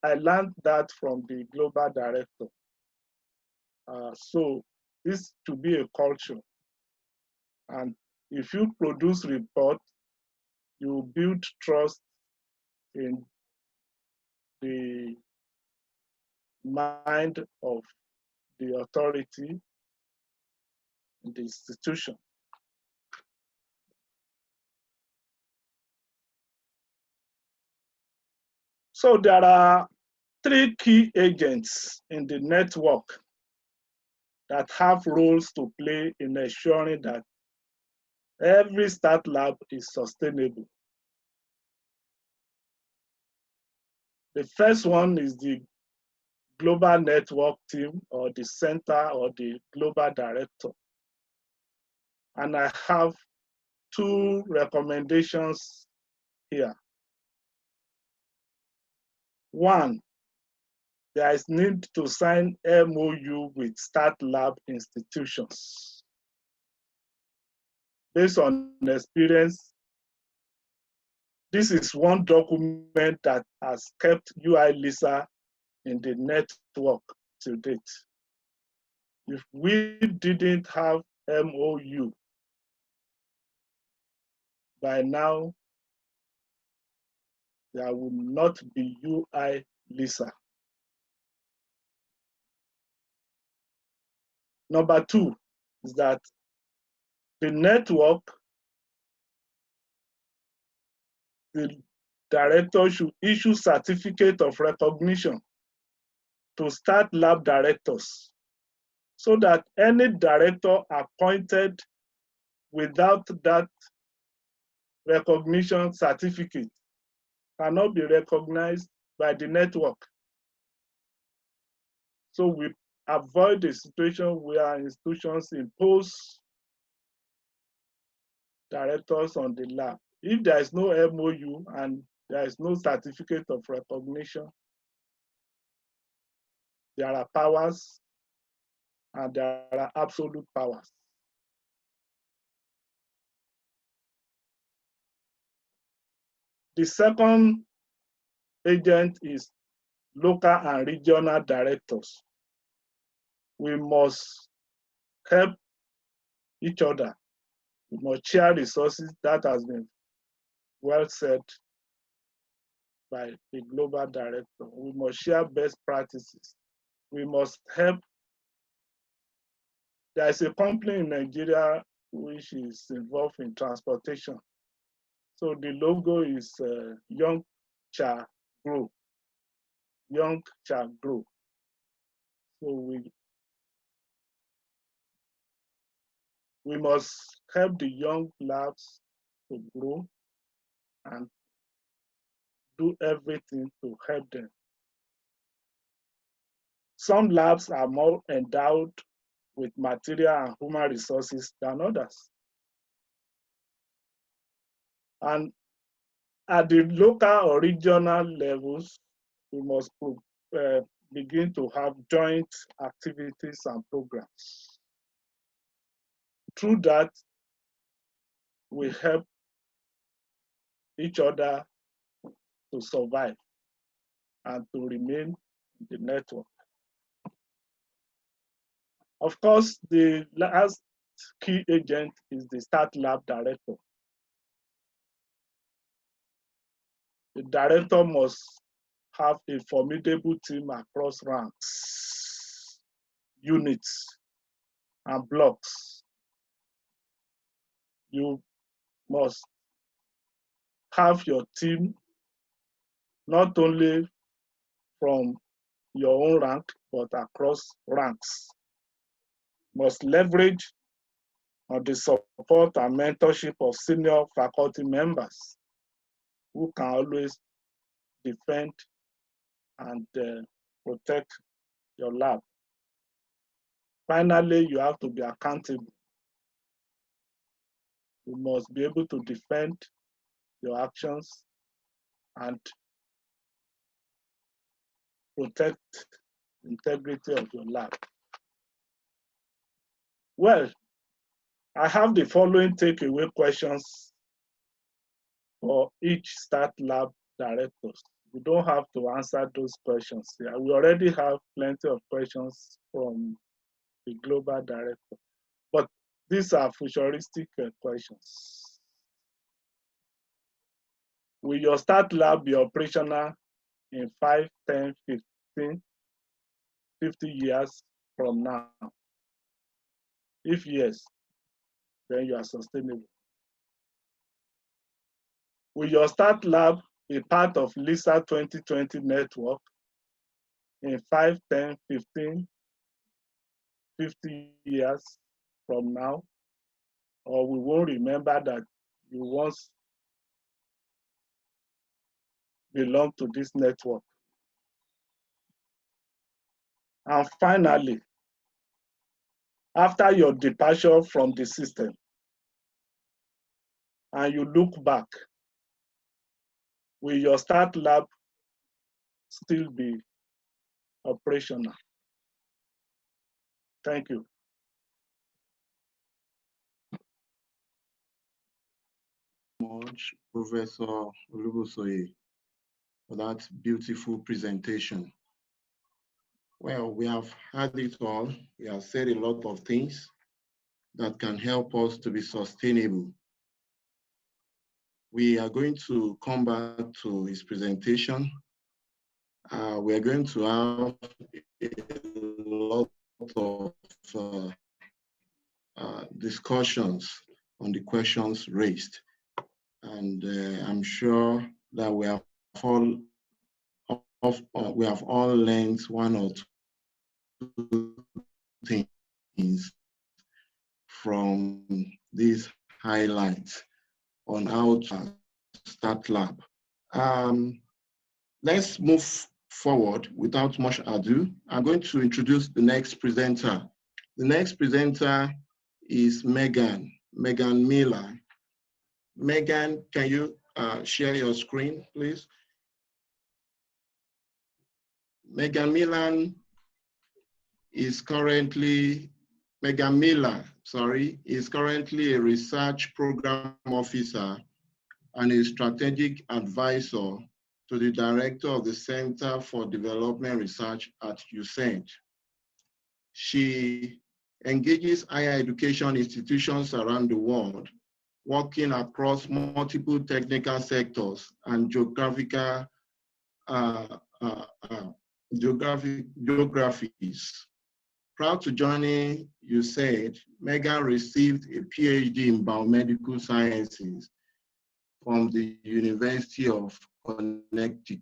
I learned that from the global director. So this to be a culture. And if you produce report, you build trust in the mind of the authority in the institution. So there are 3 key agents in the network that have roles to play in ensuring that every START lab is sustainable. The first one is the global network team, or the center, or the global director. And I have 2 recommendations here. One, there is need to sign MOU with START lab institutions. Based on experience, this is one document that has kept UI LISA in the network to date. If we didn't have MOU, by now, there would not be UI LISA. Number 2 is that the network, the director should issue certificate of recognition to START lab directors, so that any director appointed without that recognition certificate cannot be recognized by the network. So we avoid the situation where institutions impose directors on the lab. If there is no MOU and there is no certificate of recognition, there are powers and there are absolute powers. The second agent is local and regional directors. We must help each other. We must share resources. That has been well said by the global director. We must share best practices. We must help. There is a company in Nigeria which is involved in transportation. So the logo is Young Cha Grow. Young Cha Grow. So we must help the young labs to grow and do everything to help them. Some labs are more endowed with material and human resources than others. And at the local or regional levels, we must begin to have joint activities and programs. Through that, we help each other to survive and to remain in the network. Of course, the last key agent is the START lab director. The director must have a formidable team across ranks, units, and blocks. You must have your team not only from your own rank, but across ranks. Must leverage on the support and mentorship of senior faculty members who can always defend and protect your lab. Finally, you have to be accountable. You must be able to defend your actions and protect the integrity of your lab. Well, I have the following takeaway questions for each Start Lab directors. We don't have to answer those questions here. We already have plenty of questions from the global director, but these are futuristic questions. Will your Start Lab be operational in 5, 10, 15, 50 years from now? If yes, then you are sustainable. Will your Start Lab be part of LISA 2020 network in 5, 10, 15, 50 years from now? Or we won't remember that you once belonged to this network? And finally, after your departure from the system, and you look back, will your Start Lab still be operational? Thank you. Much, Professor Olubusoye, for that beautiful presentation. Well, we have had it all. We have said a lot of things that can help us to be sustainable. We are going to come back to his presentation. We are going to have a lot of discussions on the questions raised. And I'm sure that we have all learned one or two things from these highlights on how to start lab. Let's move forward without much ado. I'm going to introduce the next presenter. The next presenter is Megan Miller. Megan, can you share your screen, please? Megan Miller is currently a research program officer and a strategic advisor to the director of the Center for Development Research at USAID. She engages higher education institutions around the world, working across multiple technical sectors and geographies. Prior to joining USAID, Megan received a PhD in biomedical sciences from the University of Connecticut.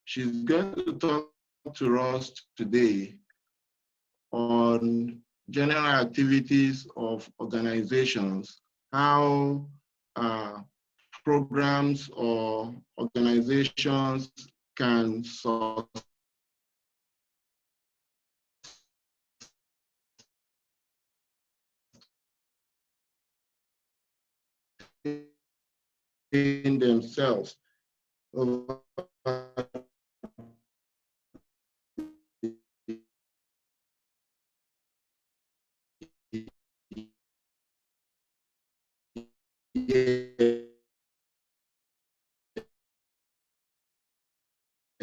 She's going to talk to us today on general activities of organizations, how programs or organizations can sustain themselves over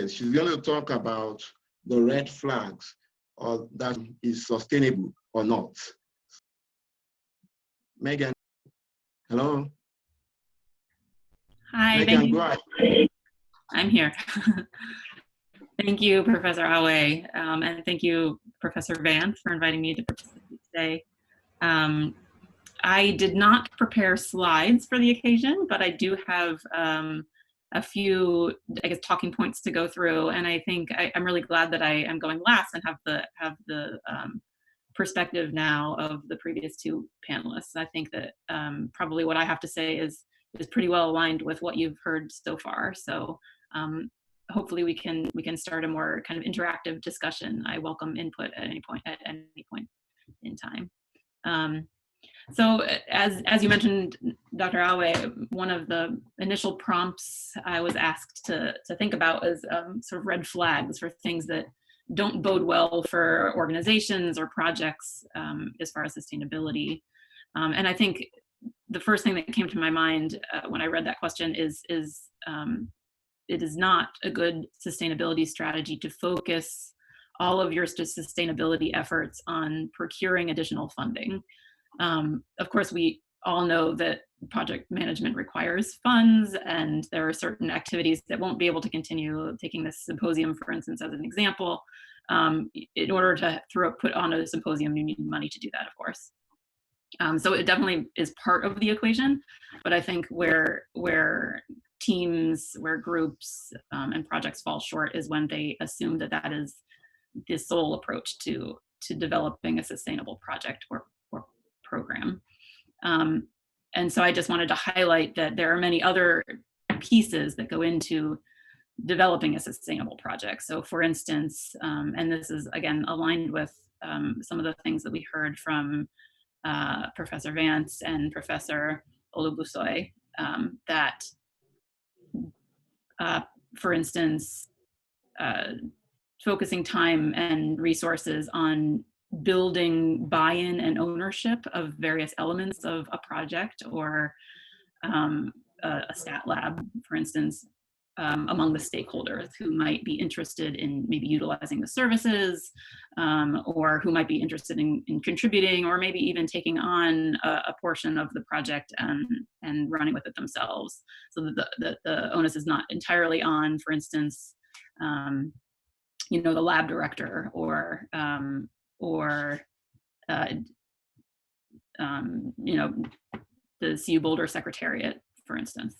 She's going to talk about the red flags or that is sustainable or not. Megan, hello. Hi, Megan, go ahead. I'm here. Thank you, Professor Awe, and thank you, Professor Vance, for inviting me to participate today. I did not prepare slides for the occasion, but I do have a few, I guess, talking points to go through, and I think I'm really glad that I am going last and have the perspective now of the previous two panelists. I think that probably what I have to say is pretty well aligned with what you've heard so far. So hopefully we can start a more kind of interactive discussion. I welcome input at any point in time. So as you mentioned, Dr. Awe, one of the initial prompts I was asked to think about is sort of red flags for things that don't bode well for organizations or projects as far as sustainability. And I think the first thing that came to my mind when I read that question is it is not a good sustainability strategy to focus all of your sustainability efforts on procuring additional funding. Of course, we all know that project management requires funds, and there are certain activities that won't be able to continue. Taking this symposium, for instance, as an example, in order to put on a symposium, you need money to do that, of course. So it definitely is part of the equation, but I think where teams, where groups and projects fall short is when they assume that that is the sole approach to developing a sustainable project or program. And so I just wanted to highlight that there are many other pieces that go into developing a sustainable project. So for instance, and this is again aligned with some of the things that we heard from Professor Vance and Professor Olubusoye, that for instance, focusing time and resources on building buy-in and ownership of various elements of a project or a stat lab, for instance, among the stakeholders who might be interested in maybe utilizing the services, or who might be interested in contributing, or maybe even taking on a portion of the project and running with it themselves, so that the onus is not entirely on, for instance, you know, the lab director or you know, the CU Boulder Secretariat, for instance.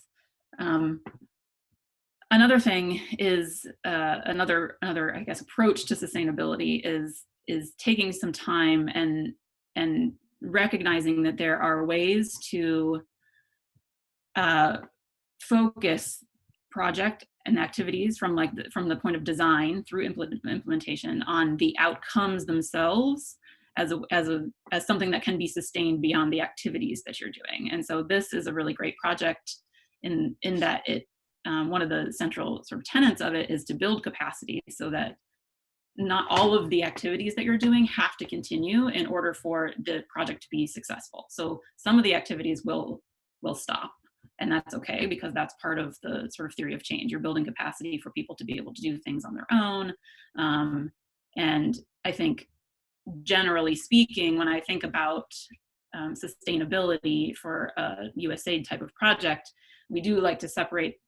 Another thing is another I guess approach to sustainability is taking some time and recognizing that there are ways to focus project and activities from the point of design through implementation on the outcomes themselves as something that can be sustained beyond the activities that you're doing. And so this is a really great project in that it one of the central sort of tenets of it is to build capacity so that not all of the activities that you're doing have to continue in order for the project to be successful. So some of the activities will stop, and that's okay, because that's part of the sort of theory of change. You're building capacity for people to be able to do things on their own. And I think generally speaking, when I think about sustainability for a USAID type of project, we do like to separate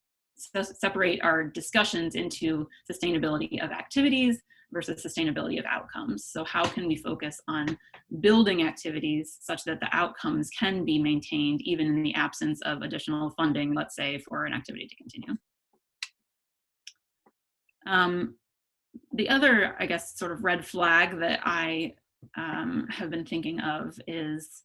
our discussions into sustainability of activities versus sustainability of outcomes. So how can we focus on building activities such that the outcomes can be maintained even in the absence of additional funding, let's say, for an activity to continue? The other, I guess, sort of red flag that I have been thinking of is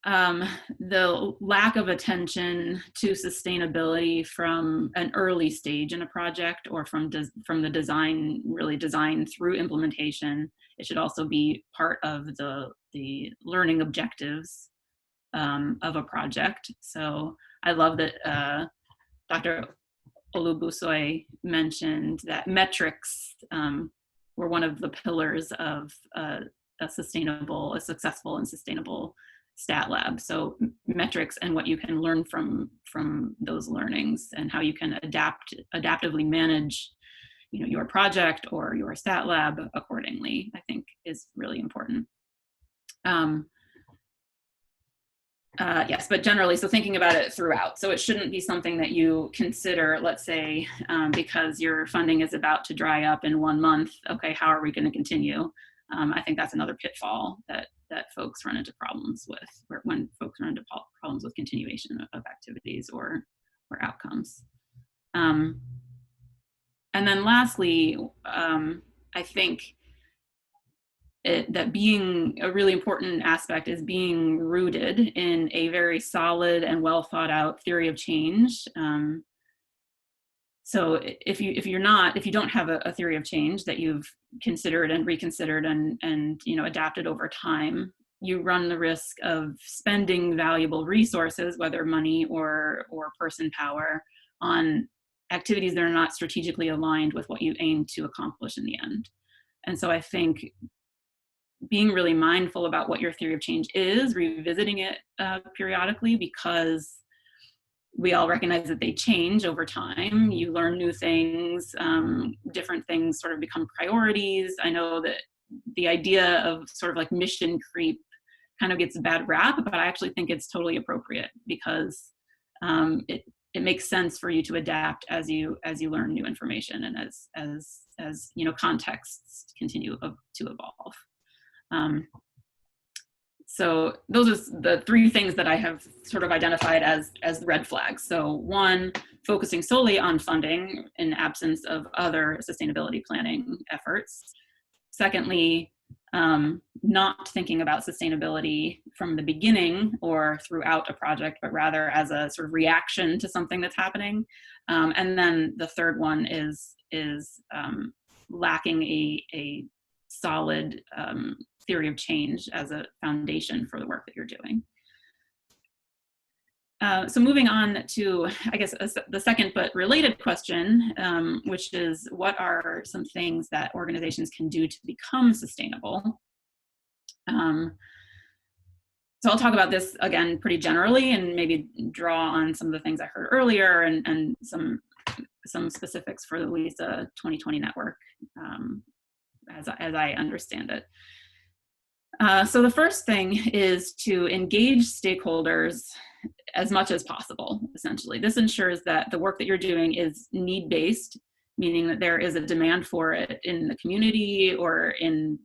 the lack of attention to sustainability from an early stage in a project, or from the design through implementation. It should also be part of the learning objectives of a project. So I love that Dr. Olubusoye mentioned that metrics were one of the pillars of a successful and sustainable stat lab. So metrics and what you can learn from those learnings, and how you can adaptively manage, you know, your project or your stat lab accordingly, I think is really important. Yes, but generally, so thinking about it throughout. So it shouldn't be something that you consider, let's say, because your funding is about to dry up in 1 month, okay, how are we going to continue? I think that's another pitfall that folks run into problems with, when folks run into problems with continuation of activities or outcomes. And then lastly, I think that being a really important aspect is being rooted in a very solid and well thought out theory of change. So if you don't have a theory of change that you've considered and reconsidered and you know, adapted over time, you run the risk of spending valuable resources, whether money or person power, on activities that are not strategically aligned with what you aim to accomplish in the end. And so I think being really mindful about what your theory of change is, revisiting it periodically, because we all recognize that they change over time. You learn new things, different things sort of become priorities. I know that the idea of sort of like mission creep kind of gets a bad rap, but I actually think it's totally appropriate, because it makes sense for you to adapt as you learn new information and as you know, contexts continue to evolve. So those are the three things that I have sort of identified as red flags. So one, focusing solely on funding in absence of other sustainability planning efforts. Secondly, not thinking about sustainability from the beginning or throughout a project, but rather as a sort of reaction to something that's happening. And then the third one is lacking a solid theory of change as a foundation for the work that you're doing. So moving on to, I guess, the second but related question, which is, what are some things that organizations can do to become sustainable? So I'll talk about this again pretty generally, and maybe draw on some of the things I heard earlier, and some specifics for the LISA 2020 network, as I understand it. So the first thing is to engage stakeholders as much as possible, essentially. This ensures that the work that you're doing is need-based, meaning that there is a demand for it in the community or in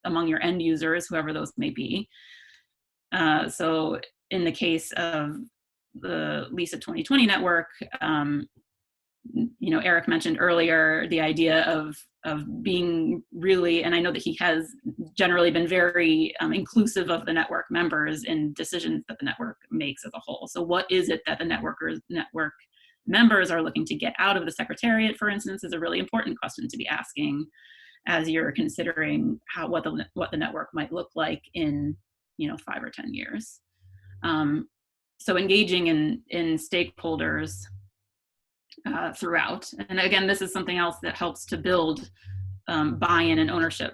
among your end users, whoever those may be. So in the case of the LISA 2020 network, you know, Eric mentioned earlier the idea of being really, and I know that he has generally been very inclusive of the network members in decisions that the network makes as a whole. So what is it that the network members are looking to get out of the Secretariat, for instance, is a really important question to be asking as you're considering what the network might look like in, you know, 5 or 10 years. So engaging in stakeholders throughout. And again, this is something else that helps to build buy-in and ownership,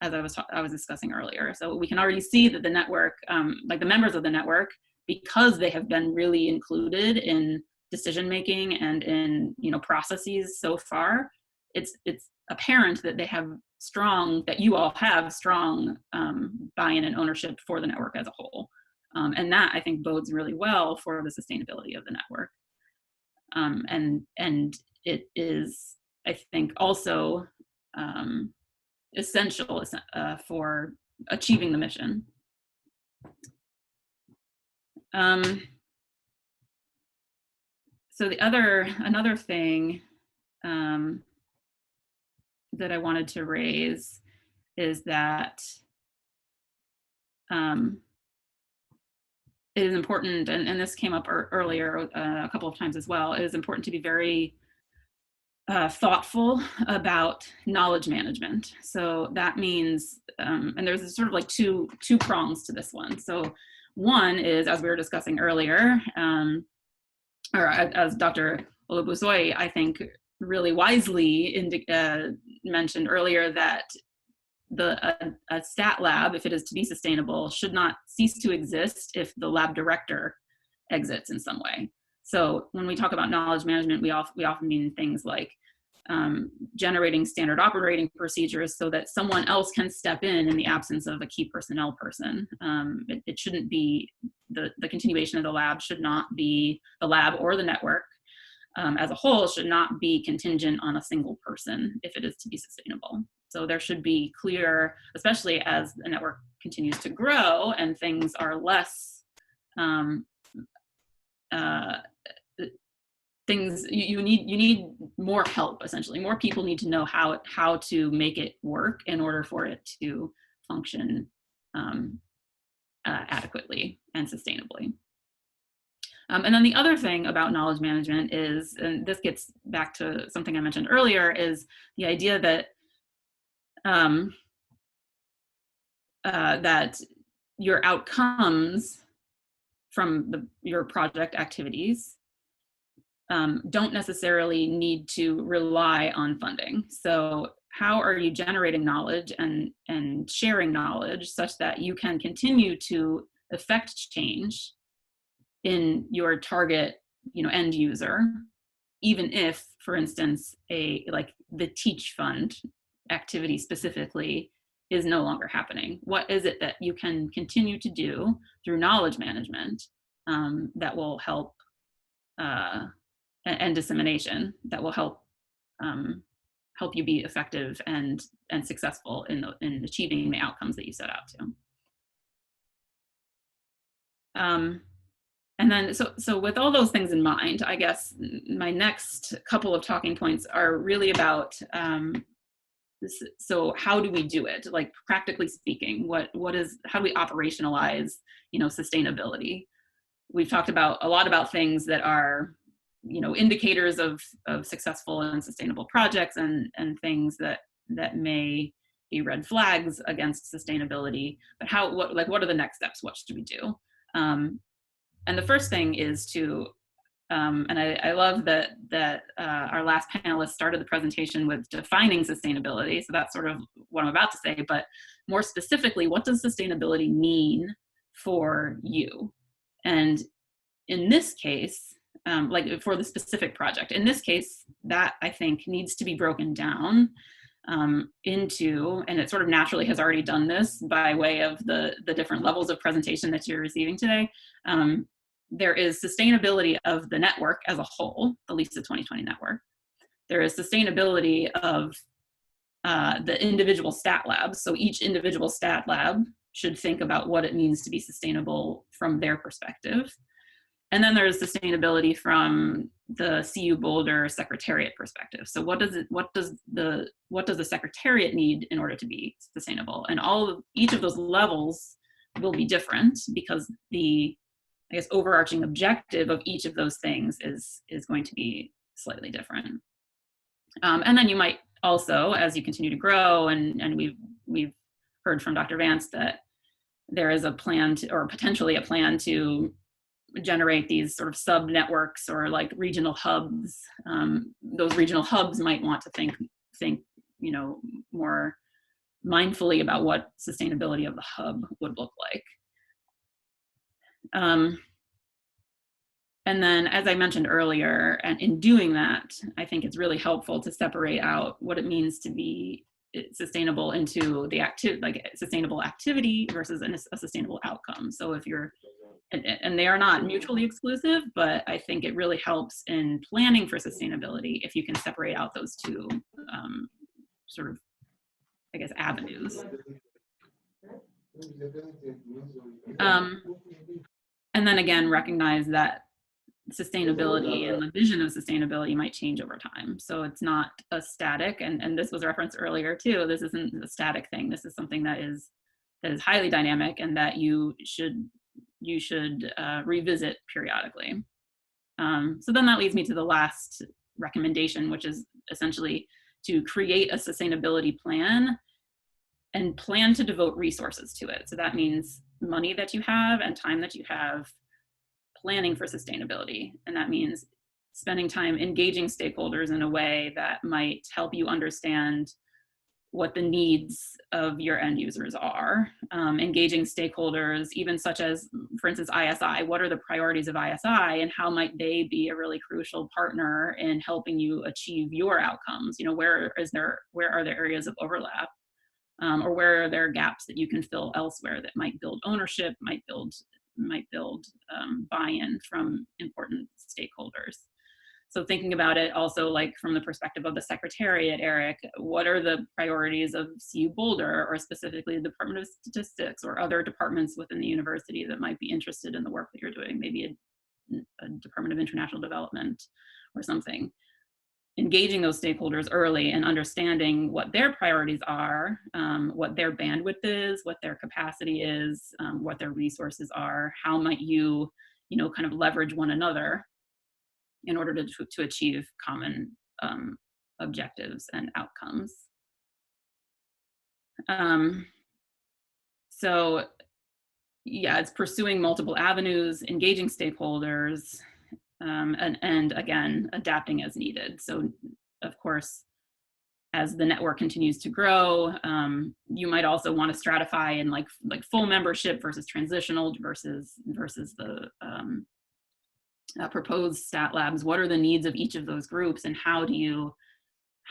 as I was discussing earlier. So we can already see that the network, like the members of the network, because they have been really included in decision-making and in, you know, processes so far, it's apparent that that you all have strong buy-in and ownership for the network as a whole. And that, I think, bodes really well for the sustainability of the network. And it is, I think, also essential for achieving the mission. So another thing that I wanted to raise is that it is important, and this came up earlier a couple of times as well, it is important to be very thoughtful about knowledge management. So that means, and there's sort of like two prongs to this one. So one is, as we were discussing earlier, or as Dr. Olubusoye, I think, really wisely mentioned earlier, that a stat lab, if it is to be sustainable, should not cease to exist if the lab director exits in some way. So when we talk about knowledge management, we often mean things like generating standard operating procedures so that someone else can step in the absence of a key personnel person. It shouldn't be, the continuation of the lab should not be, the lab or the network as a whole should not be contingent on a single person if it is to be sustainable. So there should be clear, especially as the network continues to grow and things are less, you need more help, essentially. More people need to know how to make it work in order for it to function adequately and sustainably. And then the other thing about knowledge management is, and this gets back to something I mentioned earlier, is the idea that that your outcomes from your project activities don't necessarily need to rely on funding. So how are you generating knowledge and sharing knowledge such that you can continue to affect change in your target, end user, even if, for instance, like the Teach Fund activity specifically is no longer happening? What is it that you can continue to do through knowledge management that will help, and dissemination that will help help you be effective and successful in achieving the outcomes that you set out to. And then, so with all those things in mind, I guess my next couple of talking points are really about, so how do we do it? Like, practically speaking, how do we operationalize, sustainability? We've talked about a lot about things that are, indicators of successful and sustainable projects, and things that may be red flags against sustainability. But what are the next steps? What should we do? And the first thing is to, and I love that our last panelist started the presentation with defining sustainability. So that's sort of what I'm about to say, but more specifically, what does sustainability mean for you? And in this case, like for the specific project, in this case, that I think needs to be broken down into, and it sort of naturally has already done this by way of the different levels of presentation that you're receiving today. There is sustainability of the network as a whole, the LISA 2020 network. There is sustainability of the individual stat labs. So each individual stat lab should think about what it means to be sustainable from their perspective. And then there's sustainability from the CU Boulder Secretariat perspective. So what does the Secretariat need in order to be sustainable? And each of those levels will be different, because the, I guess, overarching objective of each of those things is going to be slightly different. And then you might also, as you continue to grow, and we've heard from Dr. Vance that there is a plan to, or potentially a plan to, generate these sort of sub networks or like regional hubs. Those regional hubs might want to think more mindfully about what sustainability of the hub would look like. And then, as I mentioned earlier, and in doing that, I think it's really helpful to separate out what it means to be sustainable into the sustainable activity versus a sustainable outcome. So if you're, and they are not mutually exclusive, but I think it really helps in planning for sustainability if you can separate out those two sort of, I guess, avenues. And then again, recognize that sustainability and the vision of sustainability might change over time. So it's not a static, and this was referenced earlier too, this isn't a static thing. This is something that is highly dynamic, and that you should revisit periodically. So then that leads me to the last recommendation, which is essentially to create a sustainability plan and plan to devote resources to it. So that means money that you have and time that you have planning for sustainability. And that means spending time engaging stakeholders in a way that might help you understand what the needs of your end users are. Engaging stakeholders, even such as, for instance, ISI. What are the priorities of ISI, and how might they be a really crucial partner in helping you achieve your outcomes? Where are there areas of overlap, or where are there gaps that you can fill elsewhere that might build ownership, might build buy-in from important stakeholders? So thinking about it also, like, from the perspective of the Secretariat, Eric, what are the priorities of CU Boulder, or specifically the Department of Statistics, or other departments within the university that might be interested in the work that you're doing, maybe a Department of International Development or something? Engaging those stakeholders early and understanding what their priorities are, what their bandwidth is, what their capacity is, what their resources are, how might you, kind of leverage one another in order to achieve common objectives and outcomes. So yeah, it's pursuing multiple avenues, engaging stakeholders, and again, adapting as needed. So of course, as the network continues to grow. You might also want to stratify in like full membership versus transitional versus the proposed stat labs. What are the needs of each of those groups, and how do you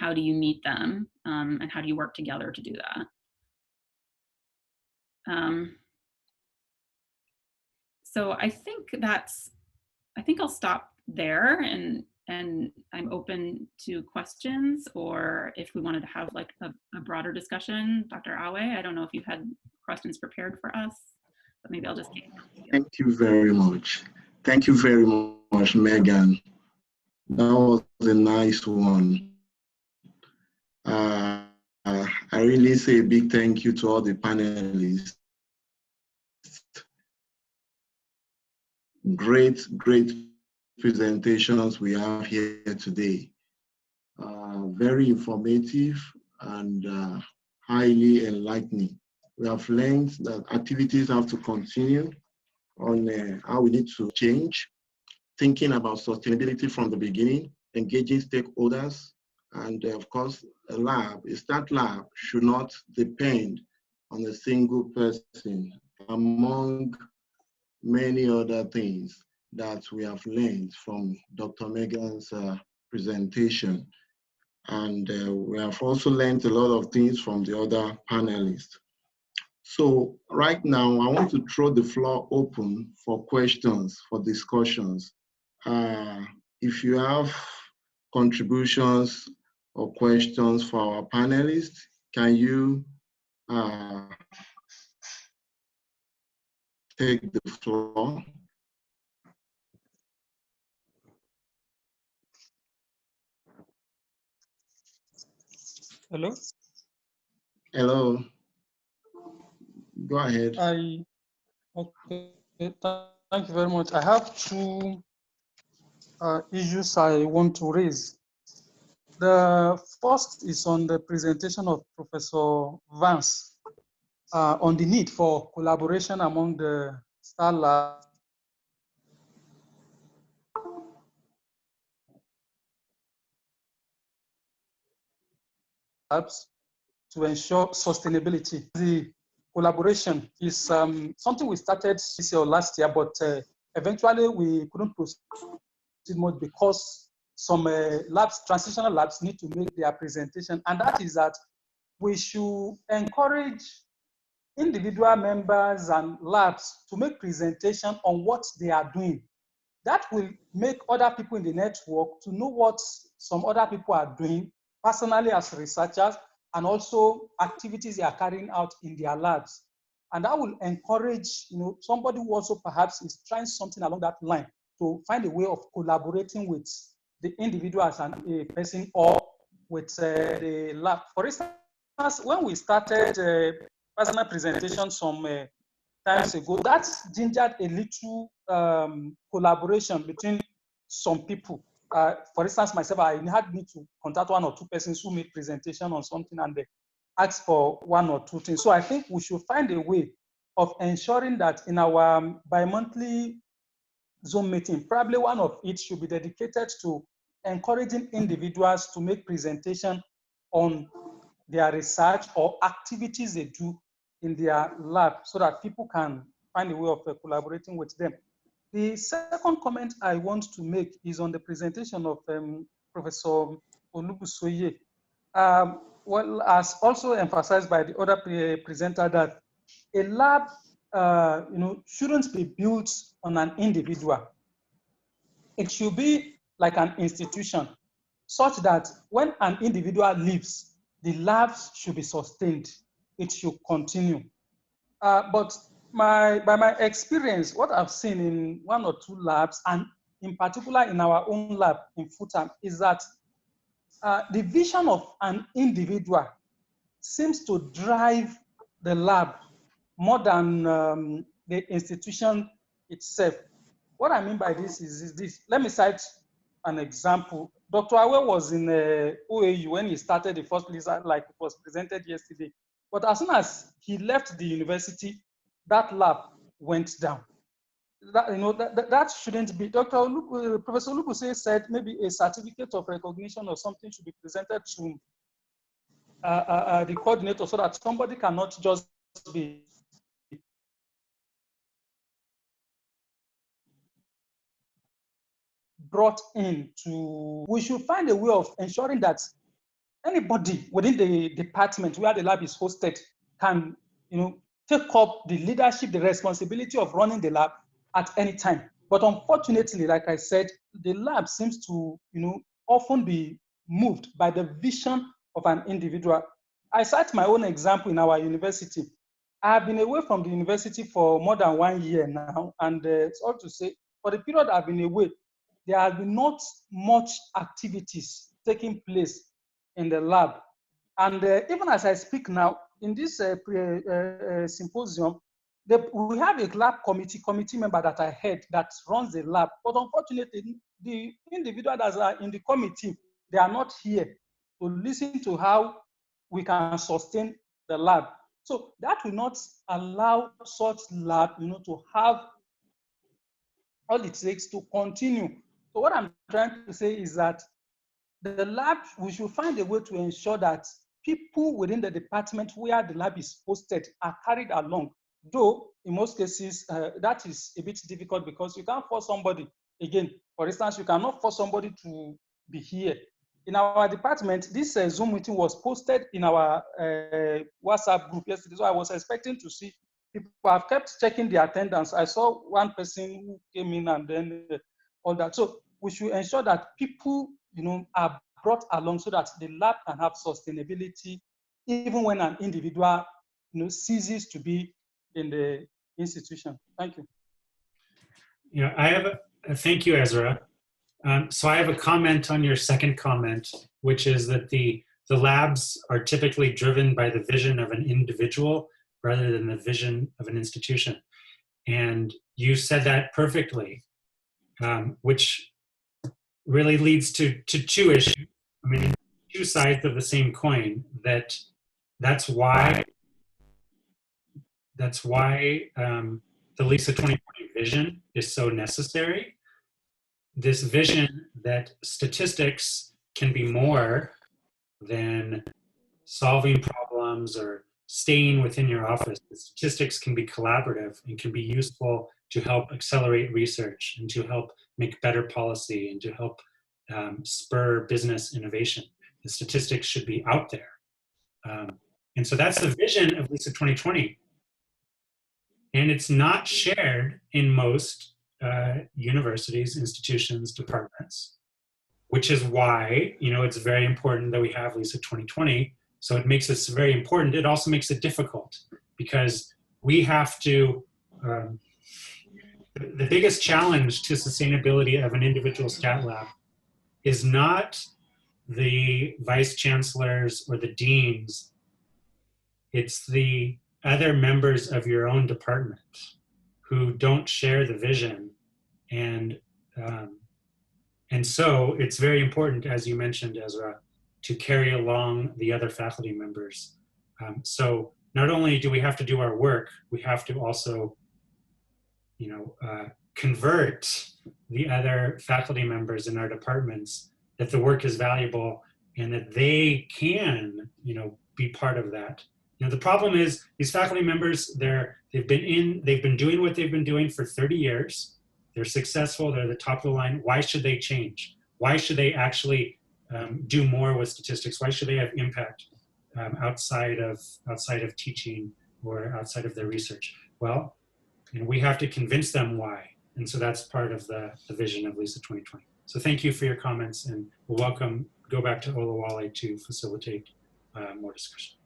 meet them, and how do you work together to do that? So I think I'll stop there, and I'm open to questions, or if we wanted to have like a broader discussion. Dr. Awe, I don't know if you've had questions prepared for us, but maybe I'll just keep going. Thank you very much. Thank you very much, Megan. That was a nice one. I really say a big thank you to all the panelists. Great presentations we have here today. Very informative and highly enlightening. We have learned that activities have to continue on how we need to change, thinking about sustainability from the beginning, engaging stakeholders, and of course, a stat lab should not depend on a single person, among many other things that we have learned from Dr. Megan's presentation. And we have also learned a lot of things from the other panelists. So right now, I want to throw the floor open for questions, for discussions. If you have contributions or questions for our panelists, can you take the floor? Hello? Hello. Go ahead. Okay, thank you very much. I have two issues I want to raise. The first is on the presentation of Professor Vance on the need for collaboration among the STAR labs to ensure sustainability. The collaboration is something we started this year or last year, but eventually we couldn't proceed much because some labs, transitional labs, need to make their presentation, and that is that we should encourage individual members and labs to make presentation on what they are doing. That will make other people in the network to know what some other people are doing personally as researchers, and also activities they are carrying out in their labs. And that will encourage, somebody who also perhaps is trying something along that line to find a way of collaborating with the individual as a person or with the lab. For instance, when we started personal presentation some times ago, that gingered a little collaboration between some people. For instance, myself, I had need to contact one or two persons who made presentation on something and they asked for one or two things. So I think we should find a way of ensuring that in our bi-monthly Zoom meeting, probably one of it should be dedicated to encouraging individuals to make presentation on their research or activities they do in their lab so that people can find a way of collaborating with them. The second comment I want to make is on the presentation of Professor Olubusoye. Well, as also emphasized by the other presenter, that a lab shouldn't be built on an individual. It should be like an institution, such that when an individual leaves, the labs should be sustained. It should continue. But by my experience, what I've seen in one or two labs, and in particular in our own lab in Futam, is that the vision of an individual seems to drive the lab more than the institution itself. What I mean by this is this. Let me cite an example. Dr. Awe was in OAU when he started the first place, like it was presented yesterday. But as soon as he left the university, that lab went down. That shouldn't be. Professor Olubusoye said maybe a certificate of recognition or something should be presented to the coordinator so that somebody cannot just be brought in to, we should find a way of ensuring that anybody within the department where the lab is hosted can, take up the leadership, the responsibility of running the lab at any time. But unfortunately, like I said, the lab seems to, often be moved by the vision of an individual. I cite my own example in our university. I have been away from the university for more than 1 year now, and it's all to say, for the period I've been away, there has been not much activities taking place in the lab. And even as I speak now, in this symposium, we have a lab committee member that I head that runs the lab. But unfortunately, the individuals that are in the committee, they are not here to listen to how we can sustain the lab. So that will not allow such lab, to have all it takes to continue. So what I'm trying to say is that the lab, we should find a way to ensure that people within the department where the lab is hosted are carried along. Though in most cases, that is a bit difficult because you can't force somebody. Again, for instance, you cannot force somebody to be here. In our department, this Zoom meeting was posted in our WhatsApp group yesterday, so I was expecting to see people. Have kept checking the attendance. I saw one person who came in and then all that. So we should ensure that people, are brought along so that the lab can have sustainability, even when an individual, ceases to be in the institution. Thank you. Thank you, Ezra. So I have a comment on your second comment, which is that the labs are typically driven by the vision of an individual rather than the vision of an institution. And you said that perfectly, which really leads to two issues. I mean, two sides of the same coin. That's why the LISA 2020 vision is so necessary. This vision that statistics can be more than solving problems or staying within your office. The statistics can be collaborative and can be useful to help accelerate research and to help make better policy and to help spur business innovation. The statistics should be out there. And so that's the vision of LISA 2020. And it's not shared in most universities, institutions, departments, which is why, it's very important that we have LISA 2020. So it makes this very important. It also makes it difficult because we have to, the biggest challenge to sustainability of an individual stat lab is not the vice chancellors or the deans. It's the other members of your own department who don't share the vision. And so it's very important, as you mentioned, Ezra, to carry along the other faculty members. So not only do we have to do our work, we have to also, convert the other faculty members in our departments that the work is valuable and that they can, be part of that. The problem is these faculty members, they've been doing what they've been doing for 30 years. They're successful. They're the top of the line. Why should they change? Why should they actually do more with statistics? Why should they have impact outside of teaching or outside of their research? Well, we have to convince them why. And so that's part of the vision of LISA 2020. So thank you for your comments, and we'll go back to Olawale to facilitate more discussion.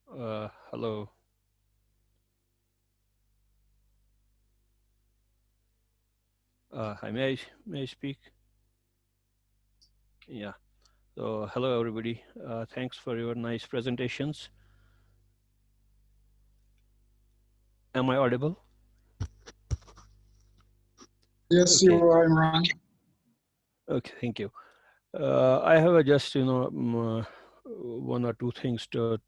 Hello. Hi, may I speak? Yeah. So hello, everybody. Thanks for your nice presentations. Am I audible? Yes, okay. you are, Imran. Okay, thank you. I have just, one or two things to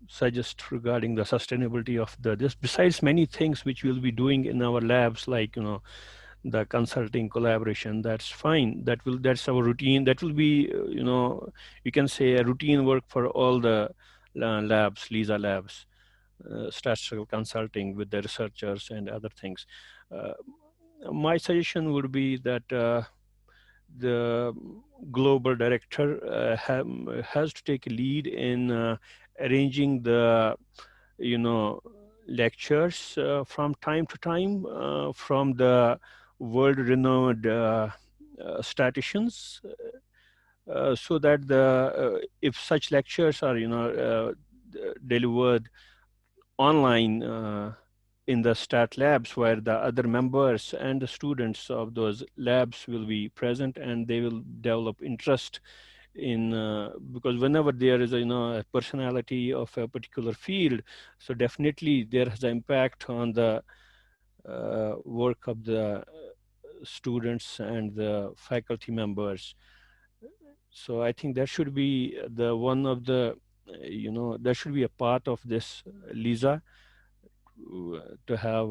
suggest regarding the sustainability of this. Besides many things which we'll be doing in our labs, like, the consulting collaboration. That's fine. That's our routine. That will be, you can say a routine work for all the labs, LISA labs, statistical consulting with the researchers and other things. My suggestion would be that the global director has to take a lead in arranging the, lectures from time to time from the world-renowned statisticians, so that if such lectures are, delivered online in the stat labs, where the other members and the students of those labs will be present, and they will develop interest in because whenever there is a personality of a particular field, so definitely there has an impact on the work of the students and the faculty members. So I think that should be the one of the there should be a part of this LISA to have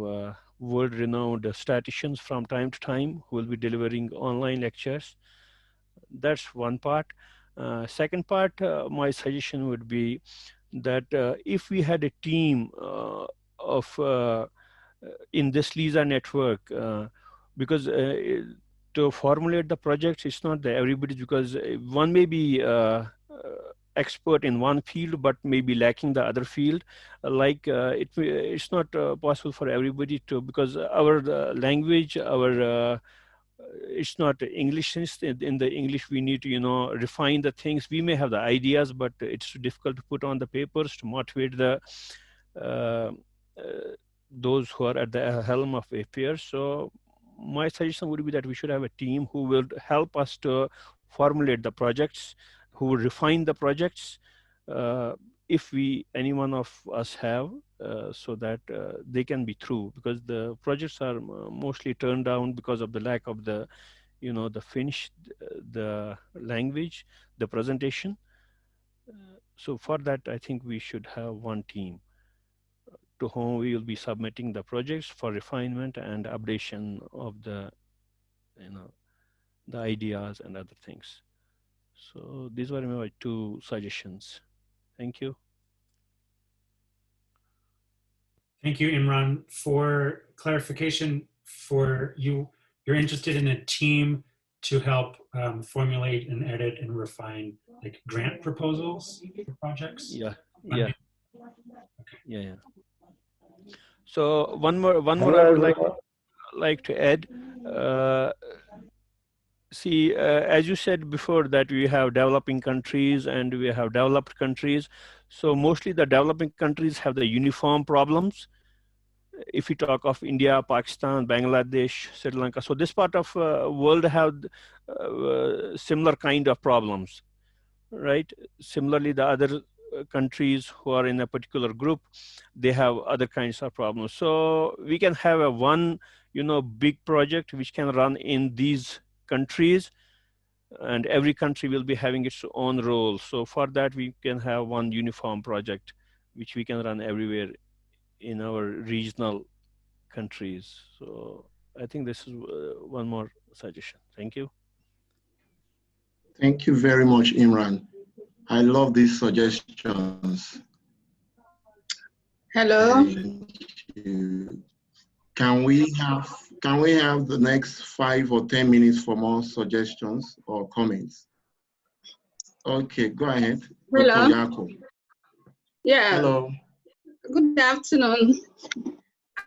world-renowned statisticians from time to time who will be delivering online lectures. That's one part. Second part, my suggestion would be that if we had a team of in this LISA network, because to formulate the projects, it's not that everybody, because one may be expert in one field but may be lacking the other field. It's not possible for everybody to, because our language, our it's not English. In the English we need to refine the things. We may have the ideas, but it's difficult to put on the papers to motivate the those who are at the helm of affairs. So my suggestion would be that we should have a team who will help us to formulate the projects, who will refine the projects, if any one of us have, so that they can be through, because the projects are mostly turned down because of the lack of the the finished the language, the presentation. So for that, I think we should have one team to whom we will be submitting the projects for refinement and updation of the the ideas and other things. So these were my two suggestions. Thank you. Thank you, Imran. For clarification, you're interested in a team to help formulate and edit and refine like grant proposals for projects? Yeah. Yeah. Yeah. So one more I would like to add. See, as you said before, that we have developing countries and we have developed countries. So mostly the developing countries have the uniform problems. If we talk of India, Pakistan, Bangladesh, Sri Lanka, so this part of world have similar kind of problems, right? Similarly, the other countries who are in a particular group, they have other kinds of problems. So we can have a one, big project which can run in these countries, and every country will be having its own role. So for that, we can have one uniform project which we can run everywhere in our regional countries. So I think this is one more suggestion. Thank you. Thank you very much, Imran. I love these suggestions. Hello. Can we have the next 5 or 10 minutes for more suggestions or comments? Okay, go ahead. Hello. Dr. Yeah. Hello. Good afternoon.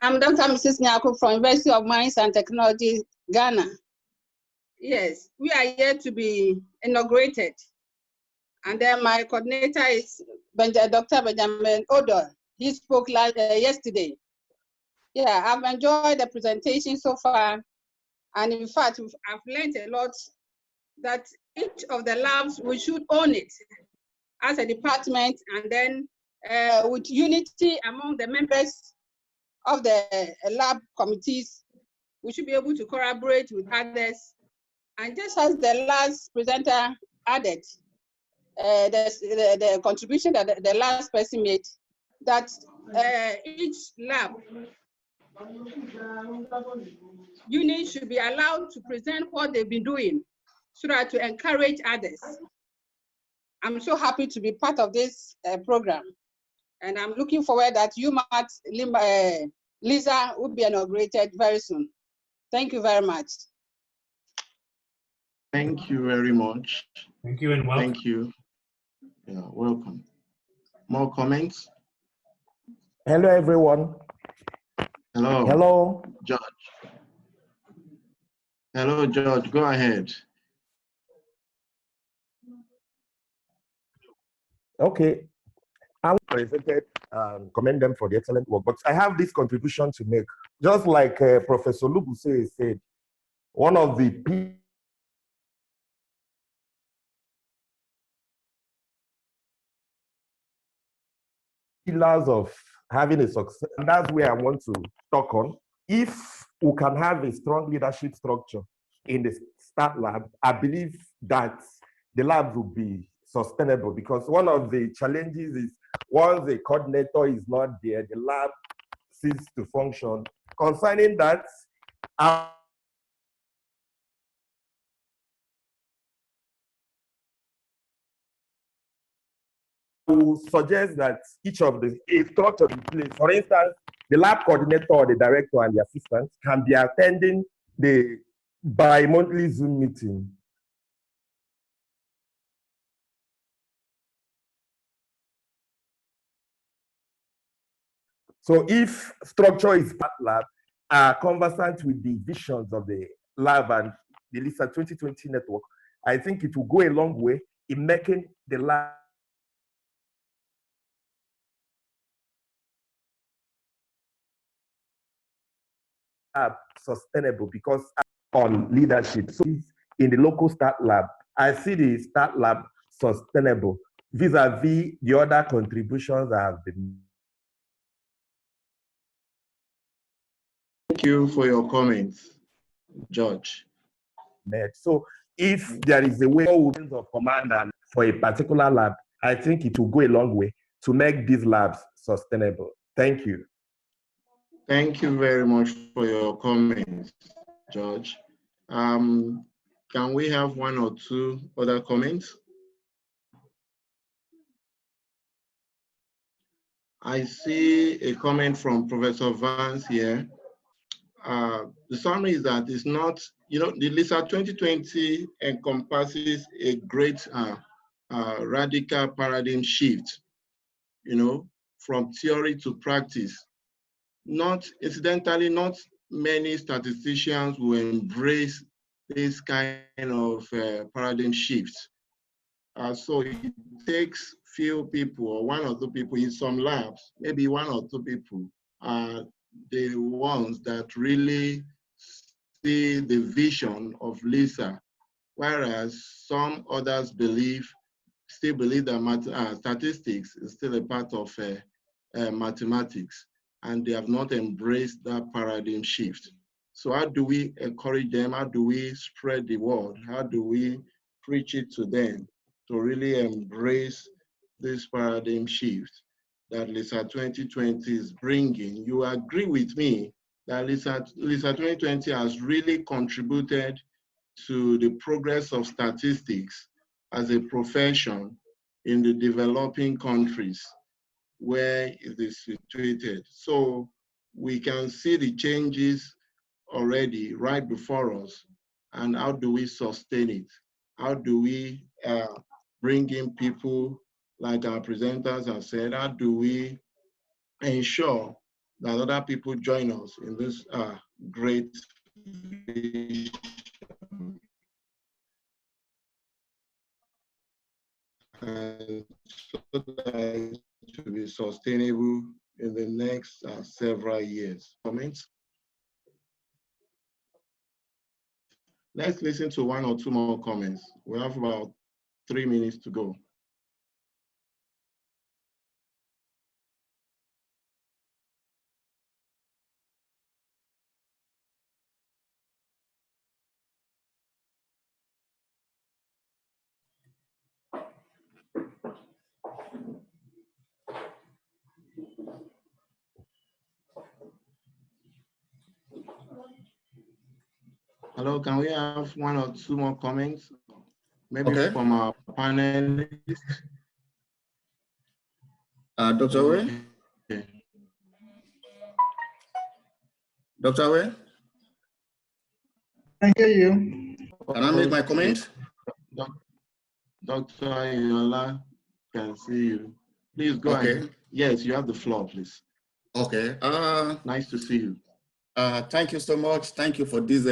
I'm Dr. Mrs. Nyako from University of Mines and Technology, Ghana. Yes, we are here to be inaugurated. And then my coordinator is Dr. Benjamin Odor. He spoke yesterday. Yeah, I've enjoyed the presentation so far. And in fact, I've learned a lot that each of the labs, we should own it as a department, and then with unity among the members of the lab committees, we should be able to collaborate with others. And just as the last presenter added, the contribution that the last person made, that each lab units should be allowed to present what they've been doing so that to encourage others. I'm so happy to be part of this program. And I'm looking forward that Lisa will be inaugurated very soon. Thank you very much. Thank you very much. Thank you and welcome. Thank you. Yeah, welcome. More comments? Hello, everyone. Hello. Hello. George. Hello, George. Go ahead. Okay. I presented commend them for the excellent work, but I have this contribution to make. Just like Professor Olubusoye said, one of the pillars of having a success, and that's where I want to talk on. If we can have a strong leadership structure in the START lab, I believe that the lab will be sustainable, because one of the challenges is once the coordinator is not there, the lab ceases to function. Concerning that, I will suggest that each of the structure in place. For instance, the lab coordinator, or the director, and the assistant can be attending the bi-monthly Zoom meeting. So if structure is part lab, conversant with the visions of the lab and the LISA 2020 network, I think it will go a long way in making the lab sustainable, because on leadership. So in the local START lab, I see the START lab sustainable vis-a-vis the other contributions that have been. Thank you for your comments, George. So if there is a way of command and for a particular lab, I think it will go a long way to make these labs sustainable. Thank you. Thank you very much for your comments, George. Can we have one or two other comments? I see a comment from Professor Vance here. The summary is that it's not, the LISA 2020 encompasses a great radical paradigm shift, from theory to practice. Not incidentally, not many statisticians will embrace this kind of paradigm shift. So it takes few people, or one or two people in some labs, maybe one or two people are the ones that really see the vision of LISA, whereas some others still believe that statistics is still a part of mathematics, and they have not embraced that paradigm shift. So how do we encourage them? How do we spread the word? How do we preach it to them to really embrace this paradigm shift that LISA 2020 is bringing? You agree with me that LISA 2020 has really contributed to the progress of statistics as a profession in the developing countries where it is situated. So we can see the changes already right before us. And how do we sustain it? How do we bring in people like our presenters have said? How do we ensure that other people join us in this great vision? And so that to be sustainable in the next several years. Comments? Let's listen to one or two more comments. We have about 3 minutes to go. Hello, can we have one or two more comments? Maybe Okay. from our panelists. Dr. Awe? Okay. Dr. Awe? I hear you. Can I make my comment? Dr. Ayola can see you. Please go ahead. Yes, you have the floor, please. Okay. Nice to see you. Thank you so much. Thank you for this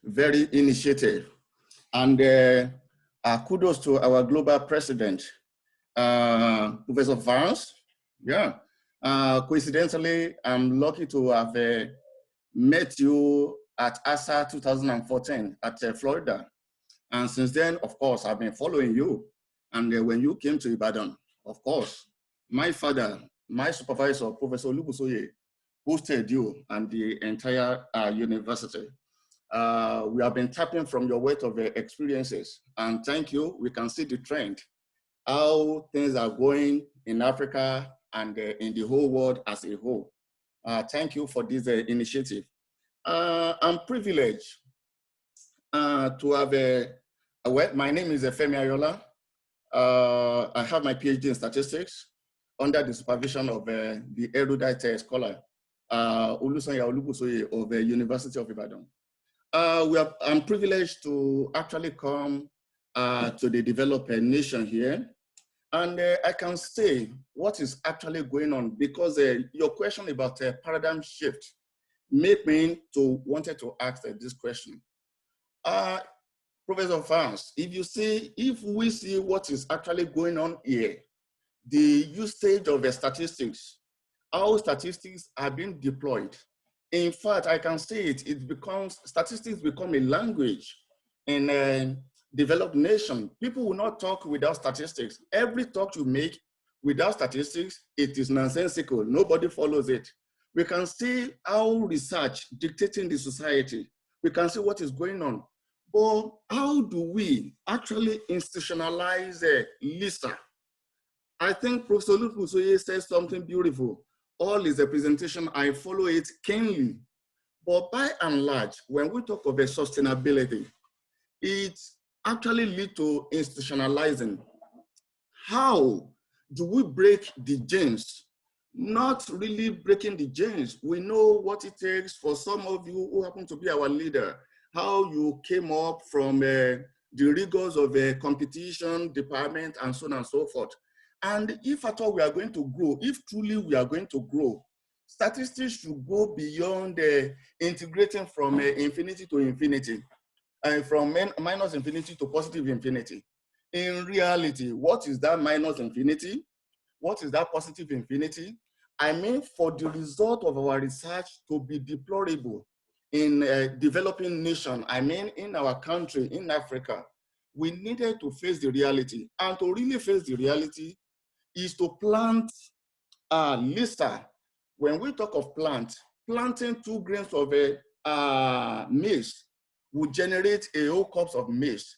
very initiative. And kudos to our global president, Professor Vance. Yeah. Coincidentally, I'm lucky to have met you at ASA 2014 at Florida. And since then, of course, I've been following you. And when you came to Ibadan, of course, my father, my supervisor, Professor Olubusoye, hosted you and the entire university. We have been tapping from your weight of experiences. And thank you. We can see the trend, how things are going in Africa and in the whole world as a whole. Thank you for this initiative. I'm privileged to have my name is Femi Ayola. I have my PhD in statistics under the supervision of the erudite scholar, Olubusoye of the University of Ibadan. I'm privileged to actually come to the developing nation here. And I can say what is actually going on because your question about paradigm shift made me to wanted to ask this question. Professor Vance, if we see what is actually going on here, the usage of the statistics, how statistics are being deployed. In fact, I can say statistics become a language in a developed nation. People will not talk without statistics. Every talk you make without statistics, it is nonsensical. Nobody follows it. We can see how research dictating the society. We can see what is going on. But how do we actually institutionalize LISA? I think Professor Olubusoye says something beautiful. All is a presentation, I follow it keenly. But by and large, when we talk of a sustainability, it actually leads to institutionalizing. How do we break the genes? Not really breaking the genes. We know what it takes for some of you who happen to be our leader, how you came up from the rigors of a competition department and so on and so forth. And if at all we are going to grow, if truly we are going to grow, statistics should go beyond integrating from infinity to infinity, and from minus infinity to positive infinity. In reality, what is that minus infinity? What is that positive infinity? I mean, for the result of our research to be deplorable in a developing nation, I mean, in our country, in Africa, we needed to face the reality. And to really face the reality is to plant LISA. When we talk of planting 2 grains of maize will generate a whole cup of maize.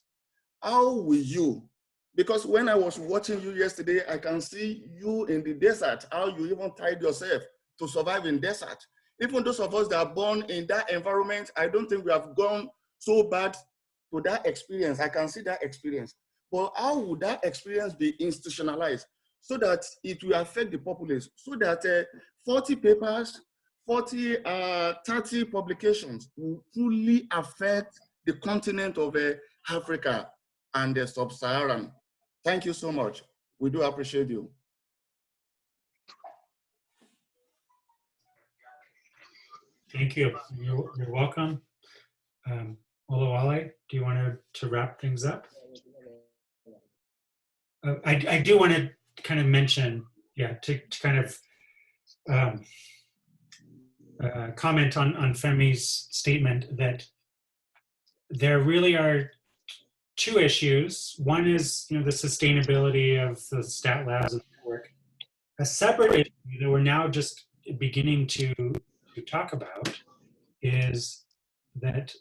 How will you? Because when I was watching you yesterday, I can see you in the desert, how you even tied yourself to survive in desert. Even those of us that are born in that environment, I don't think we have gone so bad to that experience. I can see that experience. But how would that experience be institutionalized so that it will affect the populace, so that 40 papers, 30 publications will truly affect the continent of Africa and the sub-Saharan. Thank you so much. We do appreciate you. Thank you. You're welcome. Olawale, do you want to wrap things up? I do want to kind of mention, to kind of comment on Femi's statement that there really are 2 issues. One is, the sustainability of the stat labs and work. A separate issue that we're now just beginning to talk about is that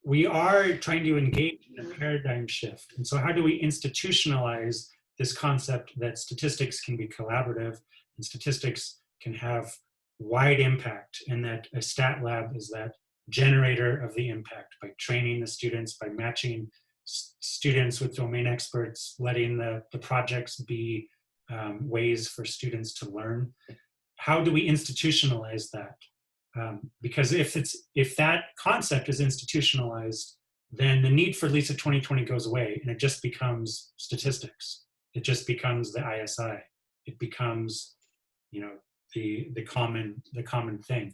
we are trying to engage in a paradigm shift. And so how do we institutionalize this concept that statistics can be collaborative and statistics can have wide impact, and that a stat lab is that generator of the impact by training the students, by matching students with domain experts, letting the projects be ways for students to learn. How do we institutionalize that? Because if that concept is institutionalized, then the need for LISA 2020 goes away and it just becomes statistics. It just becomes the ISI. It becomes, you know, the common thing.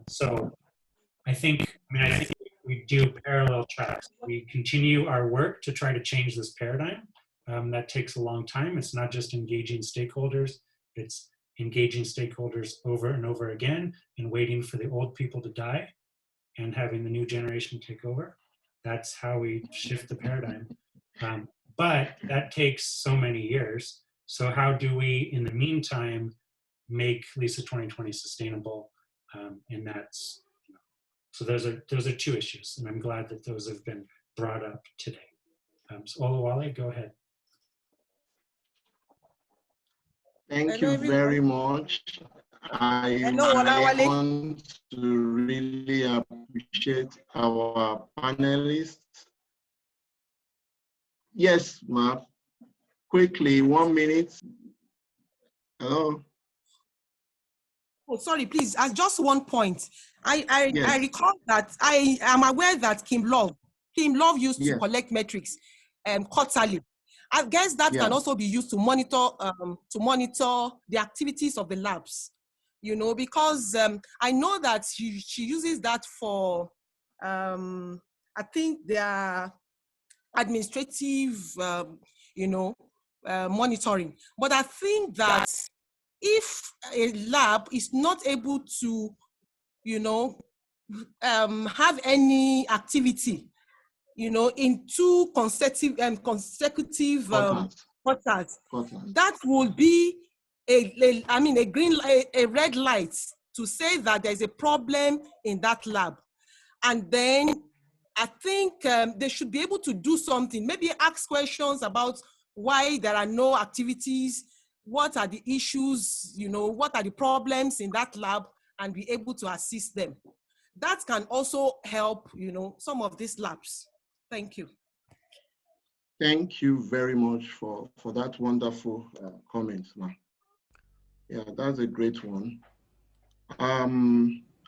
So I think we do parallel tracks. We continue our work to try to change this paradigm. That takes a long time. It's not just engaging stakeholders. It's engaging stakeholders over and over again and waiting for the old people to die and having the new generation take over. That's how we shift the paradigm. But that takes so many years. So how do we, in the meantime, make LISA 2020 sustainable? And that's, you know, so those are two issues, and I'm glad that those have been brought up today. So Olawale, go ahead. Thank you very much. I want to really appreciate our panelists. Yes, Ma. Quickly, 1 minute. Hello. Oh, sorry, please. Just one point. I recall that I am aware that Kim Love used to collect metrics quarterly. I guess that can also be used to monitor the activities of the labs, you know, because I know that she uses that for I think their administrative monitoring. But I think that if a lab is not able to, you know, have any activity, you know, in two consecutive quarters, that will be a red light to say that there's a problem in that lab. And then I think they should be able to do something, maybe ask questions about why there are no activities, what are the issues, you know, what are the problems in that lab, and be able to assist them. That can also help, you know, some of these labs. Thank you. Thank you very much for that wonderful comment, ma'am. Yeah, that's a great one.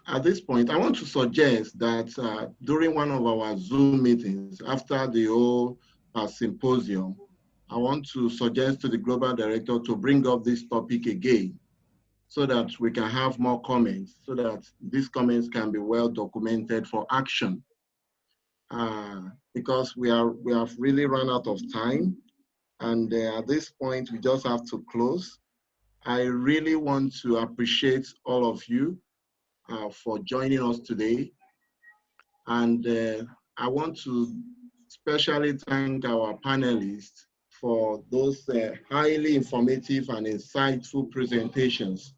At this point, I want to suggest that during one of our Zoom meetings, after the whole symposium, I want to suggest to the Global Director to bring up this topic again so that we can have more comments, so that these comments can be well documented for action. Because we have really run out of time, and at this point we just have to close. I really want to appreciate all of you for joining us today, and I want to especially thank our panelists for those highly informative and insightful presentations.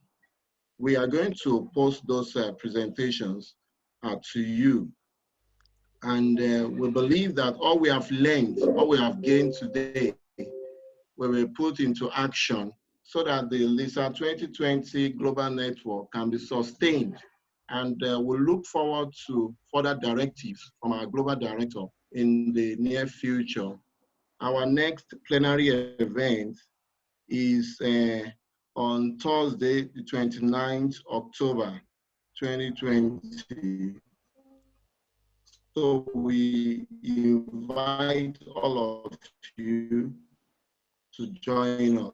We are going to post those presentations to you. And we believe that all we have learned, all we have gained today, we will put into action so that the LISA 2020 Global Network can be sustained. And we'll look forward to further directives from our Global Director in the near future. Our next plenary event is on Thursday, the 29th October, 2020. So we invite all of you to join us.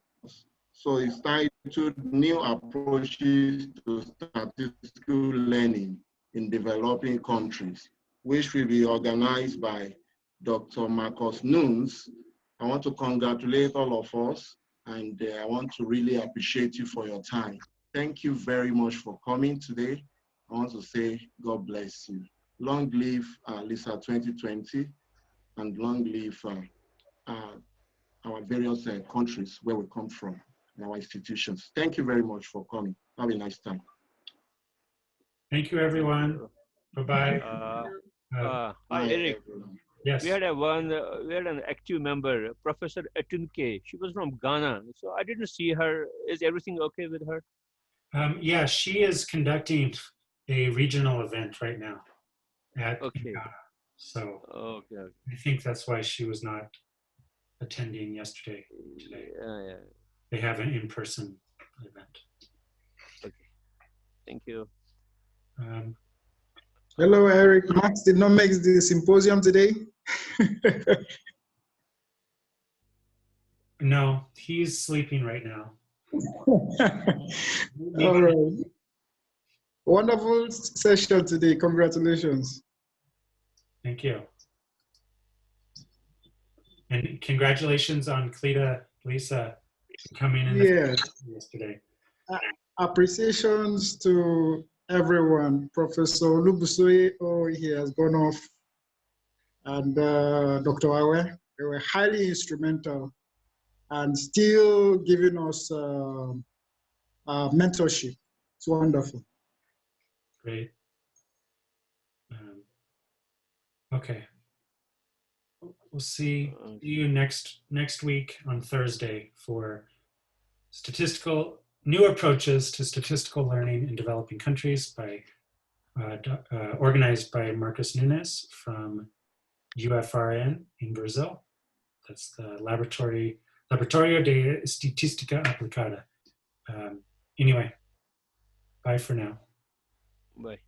So it's titled New Approaches to Statistical Learning in Developing Countries, which will be organized by Dr. Marcus Nunes. I want to congratulate all of us, and I want to really appreciate you for your time. Thank you very much for coming today. I want to say God bless you. Long live LISA 2020, and long live our various countries where we come from and our institutions. Thank you very much for coming. Have a nice time. Thank you, everyone. Bye-bye. Hi, Eric. Yes. We had an active member, Professor Etunke. She was from Ghana, so I didn't see her. Is everything okay with her? Yeah, she is conducting a regional event right now. at Okay. Ghana. So Okay. I think that's why she was not attending yesterday. Today Yeah. they have an in-person event. Okay. Thank you. Hello, Eric. Max did not make the symposium today. No, he's sleeping right now. All right. Wonderful session today. Congratulations. Thank you. And congratulations on Cleta, Lisa, coming in yesterday. Appreciations to everyone. Professor Olubusoye, oh, he has gone off, and Dr. Awe, they were highly instrumental and still giving us mentorship. It's wonderful. Great. Okay. We'll see you next week on Thursday for new approaches to statistical learning in developing countries by organized by Marcos Nunes from UFRN in Brazil. That's the Laboratorio de Estatística Aplicada. Anyway, bye for now. Bye.